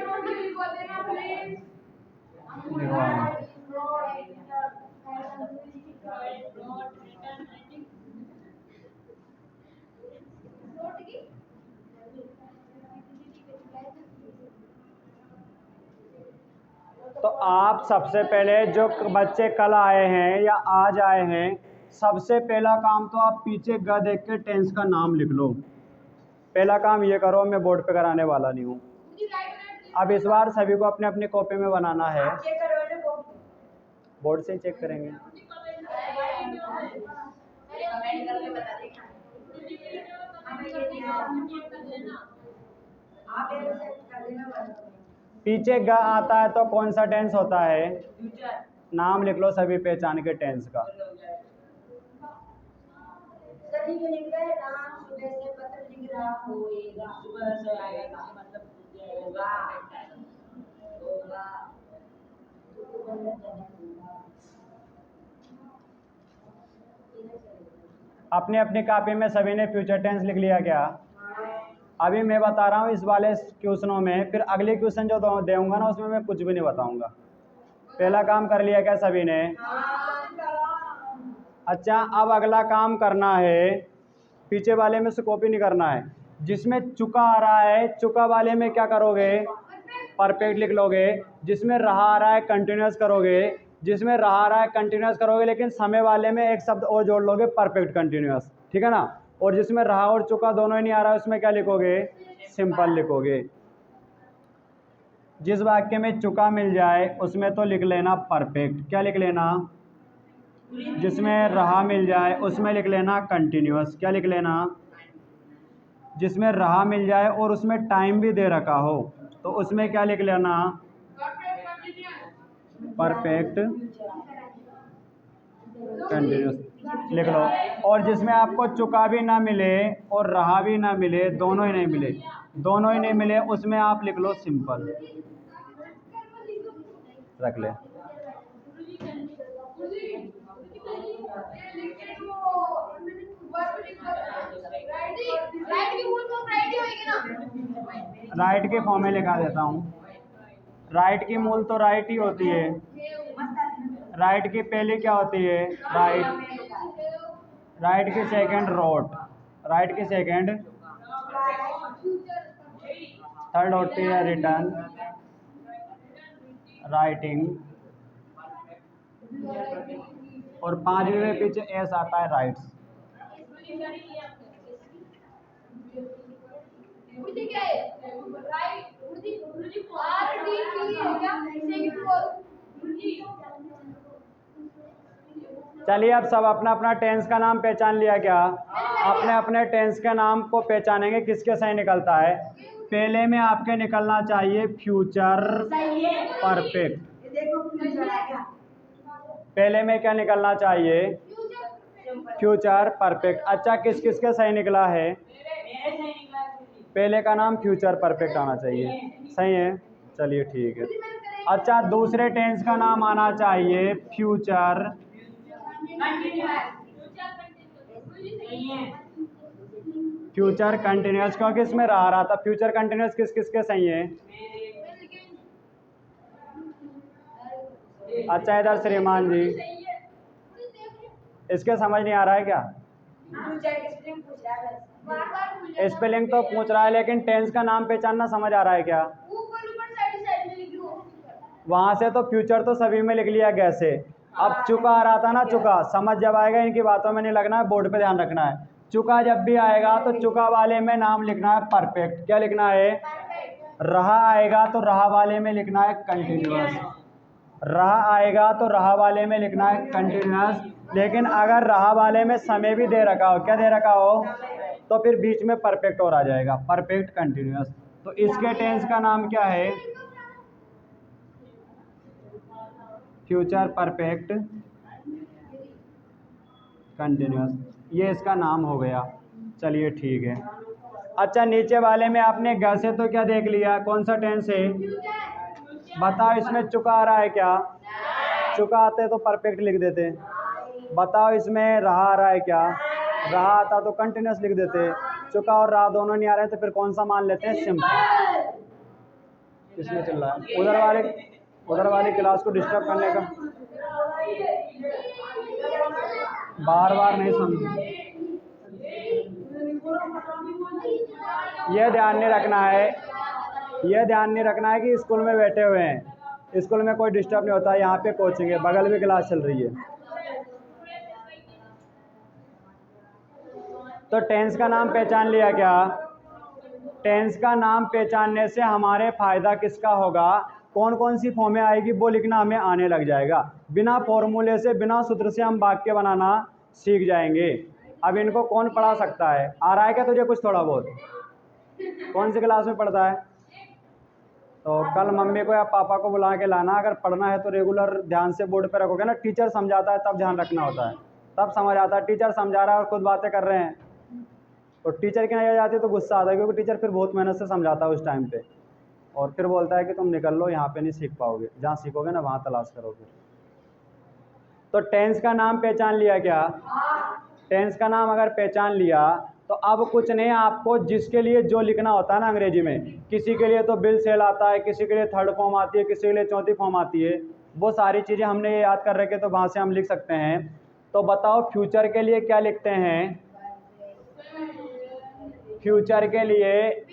रोड के लिए बोल देना प्लीज।
तो आप सबसे पहले जो बच्चे कल आए हैं या आज आए हैं, सबसे पहला काम तो आप पीछे ग देख के टेंस का नाम लिख लो। पहला काम ये करो, मैं बोर्ड पे कराने वाला नहीं हूँ। अब इस बार सभी को अपने अपने कॉपी में बनाना है, बोर्ड से चेक करेंगे। पीछे ग आता है तो कौन सा टेंस होता है? नाम लिख लो सभी पहचान के टेंस का।
सभी को लिख रहे हैं नाम, सुबह से पत्र लिख रहा होएगा, सुबह से आएगा मतलब होगा होगा।
अपने अपनी कॉपी में सभी ने फ्यूचर टेंस लिख लिया क्या? अभी मैं बता रहा हूँ इस वाले क्वेश्चनों में, फिर अगले क्वेश्चन जो दूंगा ना उसमें मैं कुछ भी नहीं बताऊंगा। पहला काम कर लिया क्या सभी ने? अच्छा, अब अगला काम करना है, पीछे वाले में से कॉपी नहीं करना है। जिसमें चुका आ रहा है, चुका वाले में क्या करोगे? परफेक्ट लिख लोगे। जिसमें रहा आ रहा है कंटिन्यूस करोगे। जिसमें रहा आ रहा है कंटिन्यूस करोगे, लेकिन समय वाले में एक शब्द और जोड़ लोगे, परफेक्ट कंटिन्यूस, ठीक है ना। और जिसमें रहा और चुका दोनों ही नहीं आ रहा है उसमें क्या लिखोगे? सिंपल लिखोगे। जिस वाक्य में चुका मिल जाए उसमें तो लिख लेना परफेक्ट। क्या लिख लेना? जिसमें रहा मिल जाए उसमें लिख लेना कंटिन्यूस। क्या लिख लेना? जिसमें रहा मिल जाए और उसमें टाइम भी दे रखा हो तो उसमें क्या लिख लेना? परफेक्ट कंटिन्यूस लिख लो। और जिसमें आपको चुका भी ना मिले और रहा भी ना मिले, दोनों ही नहीं मिले, दोनों ही नहीं मिले, उसमें आप लिख लो सिंपल। रख ले। राइट के फॉर्म में लिखा देता हूँ। राइट की मूल तो राइट ही होती है। राइट की पहली क्या होती है? राइट। राइट की सेकंड रोट। राइट की सेकंड। थर्ड होती है रिटर्न, राइटिंग। और पांचवी में पीछे एस आता है, राइट्स। चलिए, अब सब अपना अपना टेंस का नाम पहचान लिया क्या? अपने अपने टेंस के नाम को पहचानेंगे किसके सही निकलता है। पहले में आपके निकलना चाहिए फ्यूचर परफेक्ट। पहले में क्या निकलना चाहिए? Future perfect. अच्छा, किस किस के सही निकला है? पहले का नाम फ्यूचर परफेक्ट आना चाहिए। सही है, चलिए ठीक है। अच्छा, दूसरे टेंस का नाम आना चाहिए फ्यूचर फ्यूचर कंटिन्यूस, क्योंकि इसमें रहा था। फ्यूचर कंटिन्यूस किस किस के सही है? अच्छा, इधर श्रीमान जी, इसके समझ नहीं आ रहा है क्या? स्पेलिंग तो पूछ रहा है, लेकिन टेंस का नाम पहचानना समझ आ रहा है क्या? वहां से तो फ्यूचर तो सभी में लिख लिया कैसे। अब चुका आ रहा था ना, चुका समझ जब आएगा, इनकी बातों में नहीं लगना है, बोर्ड पे ध्यान रखना है। चुका जब भी आएगा तो चुका वाले में नाम लिखना है परफेक्ट। क्या लिखना है? रहा आएगा तो रहा वाले में लिखना है कंटिन्यूअस। रहा आएगा तो रहा वाले में लिखना है कंटिन्यूअस। लेकिन अगर रहा वाले में समय भी दे रखा हो, क्या दे रखा हो, तो फिर बीच में परफेक्ट और आ जाएगा, परफेक्ट कंटिन्यूअस। तो इसके टेंस का नाम क्या है? फ्यूचर परफेक्ट कंटिन्यूअस, ये इसका नाम हो गया। चलिए ठीक है। अच्छा, नीचे वाले में आपने घर से तो क्या देख लिया, कौन सा टेंस है? बताओ, इसमें चुका आ रहा है क्या? चुका आते तो परफेक्ट लिख देते। बताओ, इसमें रहा आ रहा है क्या? रहा आता तो कंटिन्यूअस लिख देते। चुका और रहा दोनों नहीं आ रहे हैं तो फिर कौन सा मान लेते हैं? सिंपल। किसमें चल रहा है? उधर वाली क्लास को डिस्टर्ब करने का बार बार नहीं समझ। ये ध्यान नहीं रखना है, ये ध्यान नहीं रखना है कि स्कूल में बैठे हुए हैं, स्कूल में कोई डिस्टर्ब नहीं होता। यहाँ पे कोचिंग है, बगल में क्लास चल रही है। तो टेंस का नाम पहचान लिया क्या? टेंस का नाम पहचानने से हमारे फायदा किसका होगा? कौन कौन सी फॉर्में आएगी वो लिखना हमें आने लग जाएगा। बिना फॉर्मूले से, बिना सूत्र से हम वाक्य बनाना सीख जाएंगे। अब इनको कौन पढ़ा सकता है? आ रहा है क्या तुझे कुछ थोड़ा बहुत? कौन सी क्लास में पढ़ता है? तो कल मम्मी को या पापा को बुला के लाना। अगर पढ़ना है तो रेगुलर ध्यान से बोर्ड पे रखोगे ना। टीचर समझाता है तब ध्यान रखना होता है, तब समझ आता है। टीचर समझा रहा है और खुद बातें कर रहे हैं और टीचर की नजर जाती है तो गुस्सा आता है, क्योंकि टीचर फिर बहुत मेहनत से समझाता है उस टाइम पे, और फिर बोलता है कि तुम निकल लो, यहाँ पे नहीं सीख पाओगे, जहाँ सीखोगे ना वहाँ तलाश करोगे। तो टेंस का नाम पहचान लिया क्या? टेंस का नाम अगर पहचान लिया तो अब कुछ नहीं, आपको जिसके लिए जो लिखना होता है ना अंग्रेजी में, किसी के लिए तो बिल सेल आता है, किसी के लिए थर्ड फॉर्म आती है, किसी के लिए चौथी फॉर्म आती है, वो सारी चीज़ें हमने ये याद कर रखे तो वहाँ से हम लिख सकते हैं। तो बताओ फ्यूचर के लिए क्या लिखते हैं? फ्यूचर के लिए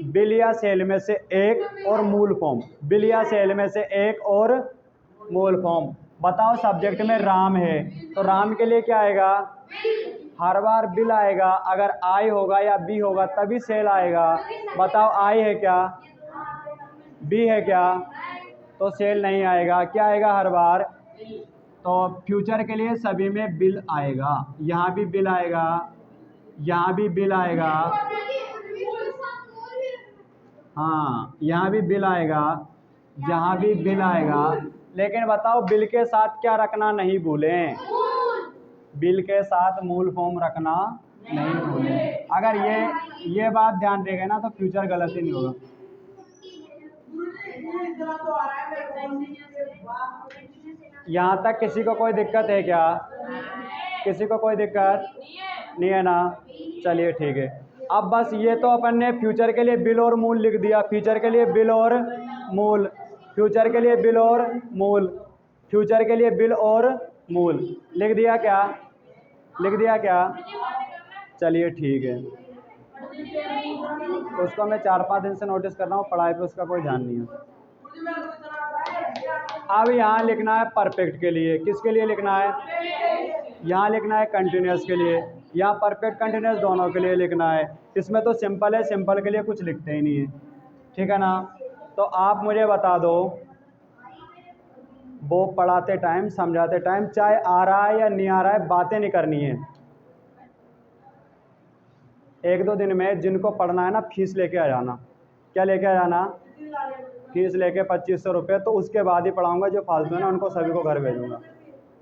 बिल या सेल में से एक और मूल फॉर्म, बिल या सेल में से एक और मूल फॉर्म। बताओ सब्जेक्ट में राम है तो राम के लिए क्या आएगा? हर बार बिल आएगा, अगर आई होगा या बी होगा तभी सेल आएगा। बताओ आई है क्या, बी है क्या? तो सेल नहीं आएगा, क्या आएगा हर बार? तो फ्यूचर के लिए सभी में बिल आएगा, यहाँ भी बिल आएगा, यहाँ भी बिल आएगा, हाँ यहाँ भी बिल आएगा, यहाँ भी बिल आएगा। लेकिन बताओ बिल के साथ क्या रखना नहीं भूलें, बिल के साथ मूल फॉर्म रखना नहीं भूलें। अगर ये बात ध्यान देगा ना तो फ्यूचर गलत ही नहीं होगा। यहाँ तक किसी को कोई दिक्कत है क्या? किसी को कोई दिक्कत नहीं है ना? चलिए ठीक है। अब बस ये तो अपन ने फ्यूचर के लिए बिल और मूल लिख दिया, फ्यूचर के लिए बिल और मूल, फ्यूचर के लिए बिल और मूल, फ्यूचर के लिए बिल और मूल लिख दिया क्या? लिख दिया क्या? चलिए ठीक है। उसको मैं 4-5 दिन से नोटिस कर रहा हूँ, पढ़ाई पे उसका कोई ध्यान नहीं है। अब यहाँ लिखना है परफेक्ट के लिए, किसके लिए लिखना है? यहाँ लिखना है कंटिन्यूस के लिए, यहाँ परफेक्ट कंटिन्यूस दोनों के लिए लिखना है। इसमें तो सिंपल है, सिंपल के लिए कुछ लिखते ही नहीं है, ठीक है ना? तो आप मुझे बता दो, वो पढ़ाते टाइम समझाते टाइम चाहे आ रहा है या नहीं आ रहा है, बातें नहीं करनी है। 1-2 दिन में जिनको पढ़ना है ना फीस लेके आ जाना। क्या लेके आ जाना? फीस लेके 2500 रुपये। तो उसके बाद ही पढ़ाऊँगा, जो फालतू है ना उनको सभी को घर भेजूँगा,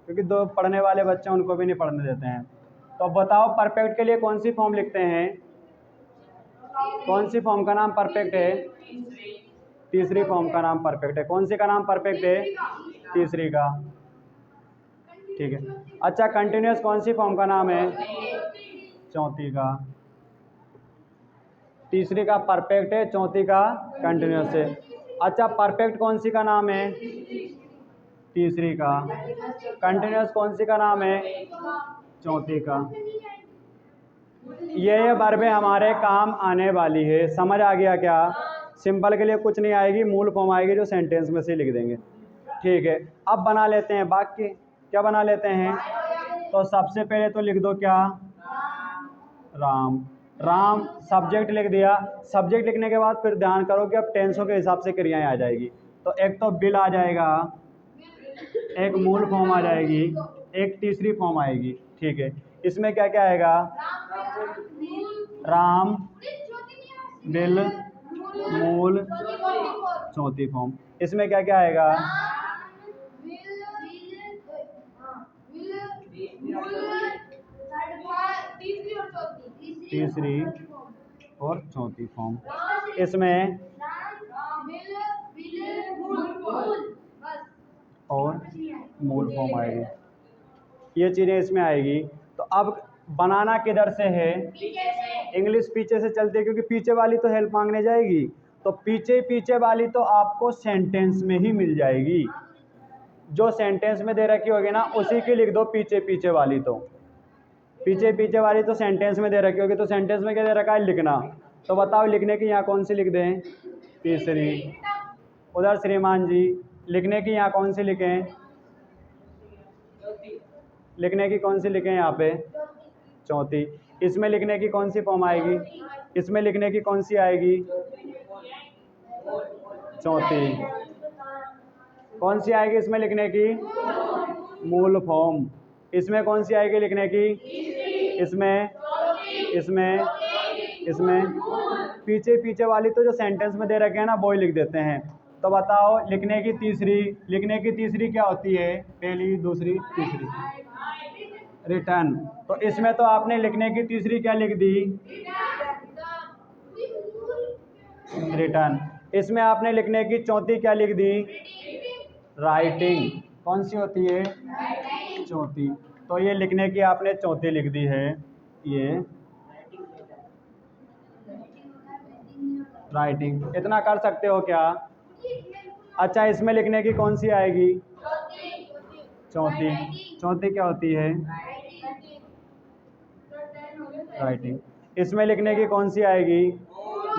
क्योंकि 2 पढ़ने वाले बच्चे उनको भी नहीं पढ़ने देते हैं। तो बताओ परफेक्ट के लिए कौन सी फॉर्म लिखते हैं? कौन सी फॉर्म का नाम परफेक्ट है? तीसरी फॉर्म का नाम परफेक्ट है। कौन सी का नाम परफेक्ट है? तीसरी का, ठीक है। अच्छा कंटिन्यूस कौन सी फॉर्म का नाम है? चौथी का। तीसरी का परफेक्ट है, चौथी का कंटिन्यूस है। अच्छा परफेक्ट कौन सी का नाम है? तीसरी का। कंटिन्यूस कौन सी का नाम है? चौथी का। ये वर्बें हमारे काम आने वाली है, समझ आ गया क्या? सिंपल के लिए कुछ नहीं आएगी, मूल फॉर्म आएगी जो सेंटेंस में से लिख देंगे, ठीक है। अब बना लेते हैं वाक्य। क्या बना लेते हैं? तो सबसे पहले तो लिख दो क्या? राम। राम सब्जेक्ट लिख दिया। सब्जेक्ट लिखने के बाद फिर ध्यान करो कि अब टेंसों के हिसाब से क्रियाएं आ जाएगी। तो एक तो बिल आ जाएगा, एक मूल फॉर्म आ जाएगी, एक तीसरी फॉर्म आएगी, ठीक है। इसमें क्या क्या आएगा? राम, बिल, मूल, चौथी फॉर्म। इसमें क्या क्या आएगा? तीसरी और चौथी फॉर्म। इसमें और मूल फॉर्म आएगी, ये चीज़ें इसमें आएगी। तो अब बनाना किधर से है? इंग्लिश पीछे से चलती है, क्योंकि पीछे वाली तो हेल्प मांगने जाएगी, तो पीछे वाली तो आपको सेंटेंस में ही मिल जाएगी। जो सेंटेंस में दे रखी होगी ना उसी की लिख दो पीछे वाली। तो पीछे वाली तो सेंटेंस में दे रखी होगी, तो सेंटेंस में क्या दे रखा है? लिखना। तो बताओ लिखने की यहाँ कौन सी लिख दें? तीसरी। उधर श्रीमान जी लिखने की यहाँ कौन सी लिखें? लिखने की कौन सी लिखें यहाँ पे? चौथी। इसमें लिखने की कौन सी फॉर्म आएगी? इसमें लिखने की कौन सी आएगी? चौथी। कौन सी आएगी इसमें लिखने की? मूल फॉर्म। इसमें कौन सी आएगी लिखने की? इसमें पीछे वाली तो जो सेंटेंस में दे रखे हैं ना वो ही लिख देते हैं। तो बताओ लिखने की तीसरी क्या होती है? पहली, दूसरी, तीसरी। रिटर्न। तो इसमें तो आपने लिखने की तीसरी क्या लिख दी? रिटर्न। इसमें आपने लिखने की चौथी क्या लिख दी? राइटिंग। कौन सी होती है? चौथी। तो ये लिखने की आपने चौथी लिख दी है, ये राइटिंग। इतना कर सकते हो क्या? अच्छा, इसमें लिखने की कौन सी आएगी? चौथी। चौथी क्या होती है? राइटिंग। इसमें लिखने की कौन सी आएगी?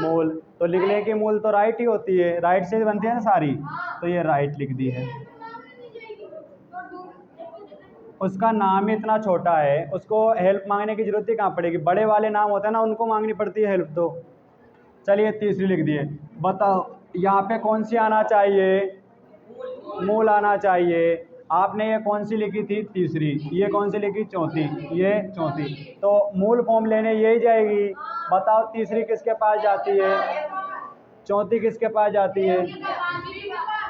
मूल। तो लिखने की मूल तो राइट ही होती है, राइट से बनती है ना सारी, तो ये राइट लिख दी है। उसका नाम ही इतना छोटा है, उसको हेल्प मांगने की जरूरत ही कहाँ पड़ेगी? बड़े वाले नाम होते हैं ना, उनको मांगनी पड़ती है हेल्प। तो चलिए तीसरी लिख दिए। बताओ यहाँ पे कौन सी आना चाहिए? मूल आना चाहिए। आपने ये कौन सी लिखी थी? तीसरी। ये कौन सी लिखी? चौथी। ये चौथी। तो मूल फॉर्म लेने यही जाएगी। बताओ तीसरी किसके पास जाती है? चौथी किसके पास जाती है?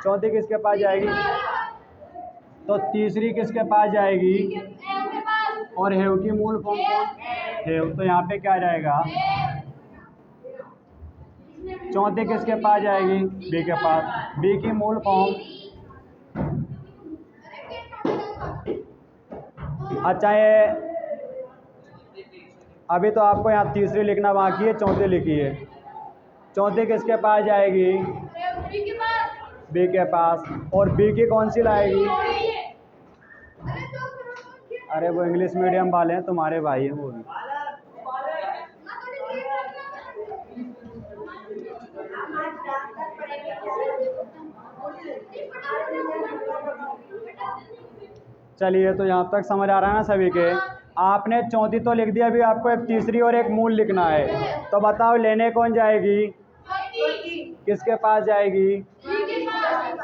चौथी किसके पास जाएगी? तो तीसरी किसके पास जाएगी? और हेव की मूल फॉर्म कौन? हेव। तो यहाँ पे क्या आ जाएगा? चौथी किसके पास जाएगी? बी के पास। बी की मूल फॉर्म। अच्छा, ये अभी तो आपको यहाँ तीसरी लिखना बाकी है, चौथी लिखी है। चौथी किसके पास जाएगी? बी के पास। और बी की कौन सी लाएगी? अरे वो इंग्लिश मीडियम वाले हैं, तुम्हारे भाई हैं वो भी। चलिए, तो यहाँ तक समझ आ रहा है ना सभी के? आपने चौथी तो लिख दी, अभी आपको एक तीसरी और एक मूल लिखना है। तो बताओ लेने कौन जाएगी? किसके पास जाएगी?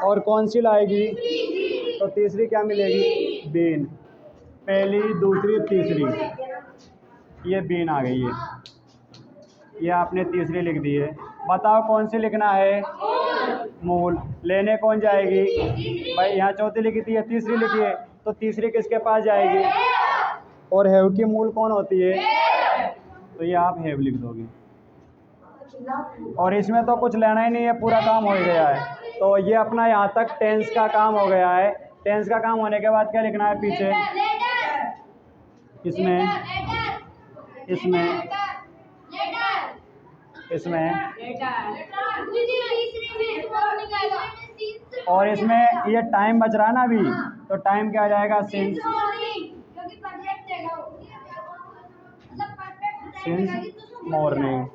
और कौन सी लाएगी? तो तीसरी क्या मिलेगी? बीन। पहली, दूसरी, तीसरी, ये बीन आ गई है। ये आपने तीसरी लिख दी है। बताओ कौन सी लिखना है? मूल। लेने कौन जाएगी? भाई यहाँ चौथी लिखी थी, तीसरी लिखी है, तो तीसरी किसके पास जाएगी? और हैव की मूल कौन होती है? तो ये आप हैव लिख दोगे। और इसमें तो कुछ लेना ही नहीं है, पूरा काम हो गया है। तो ये अपना यहाँ तक टेंस का काम हो गया है। टेंस का काम होने के बाद क्या लिखना है पीछे? इसमें, इसमें, इसमें, और इसमें ये टाइम बच रहा है ना अभी, तो टाइम क्या आ जाएगा? सिंस। Since morning.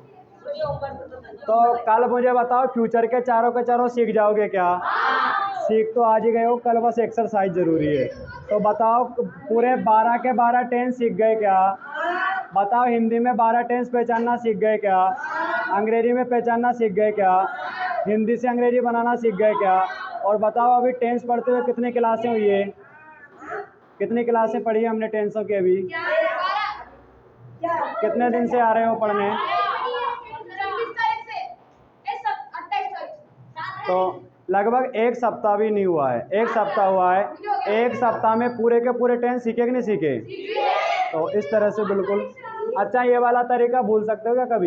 तो कल मुझे बताओ फ्यूचर के चारों सीख जाओगे क्या? सीख तो आज ही गए हो, कल बस एक्सरसाइज जरूरी है। तो बताओ पूरे 12 के 12 टेंस सीख गए क्या? बताओ हिंदी में 12 टेंस पहचानना सीख गए क्या? अंग्रेजी में पहचानना सीख गए क्या? हिंदी से अंग्रेजी बनाना सीख गए क्या? और बताओ अभी टेंस पढ़ते हुए कितनी क्लासें हुई है? कितनी क्लासें पढ़ी है हमने टेंसों की अभी? कितने दिन से आ रहे हो पढ़ने? तो लगभग एक सप्ताह भी नहीं हुआ है, एक सप्ताह हुआ है। एक सप्ताह में पूरे के पूरे टेंस सीखे कि नहीं सीखे? तो इस तरह से बिल्कुल। अच्छा, ये वाला तरीका भूल सकते हो क्या कभी?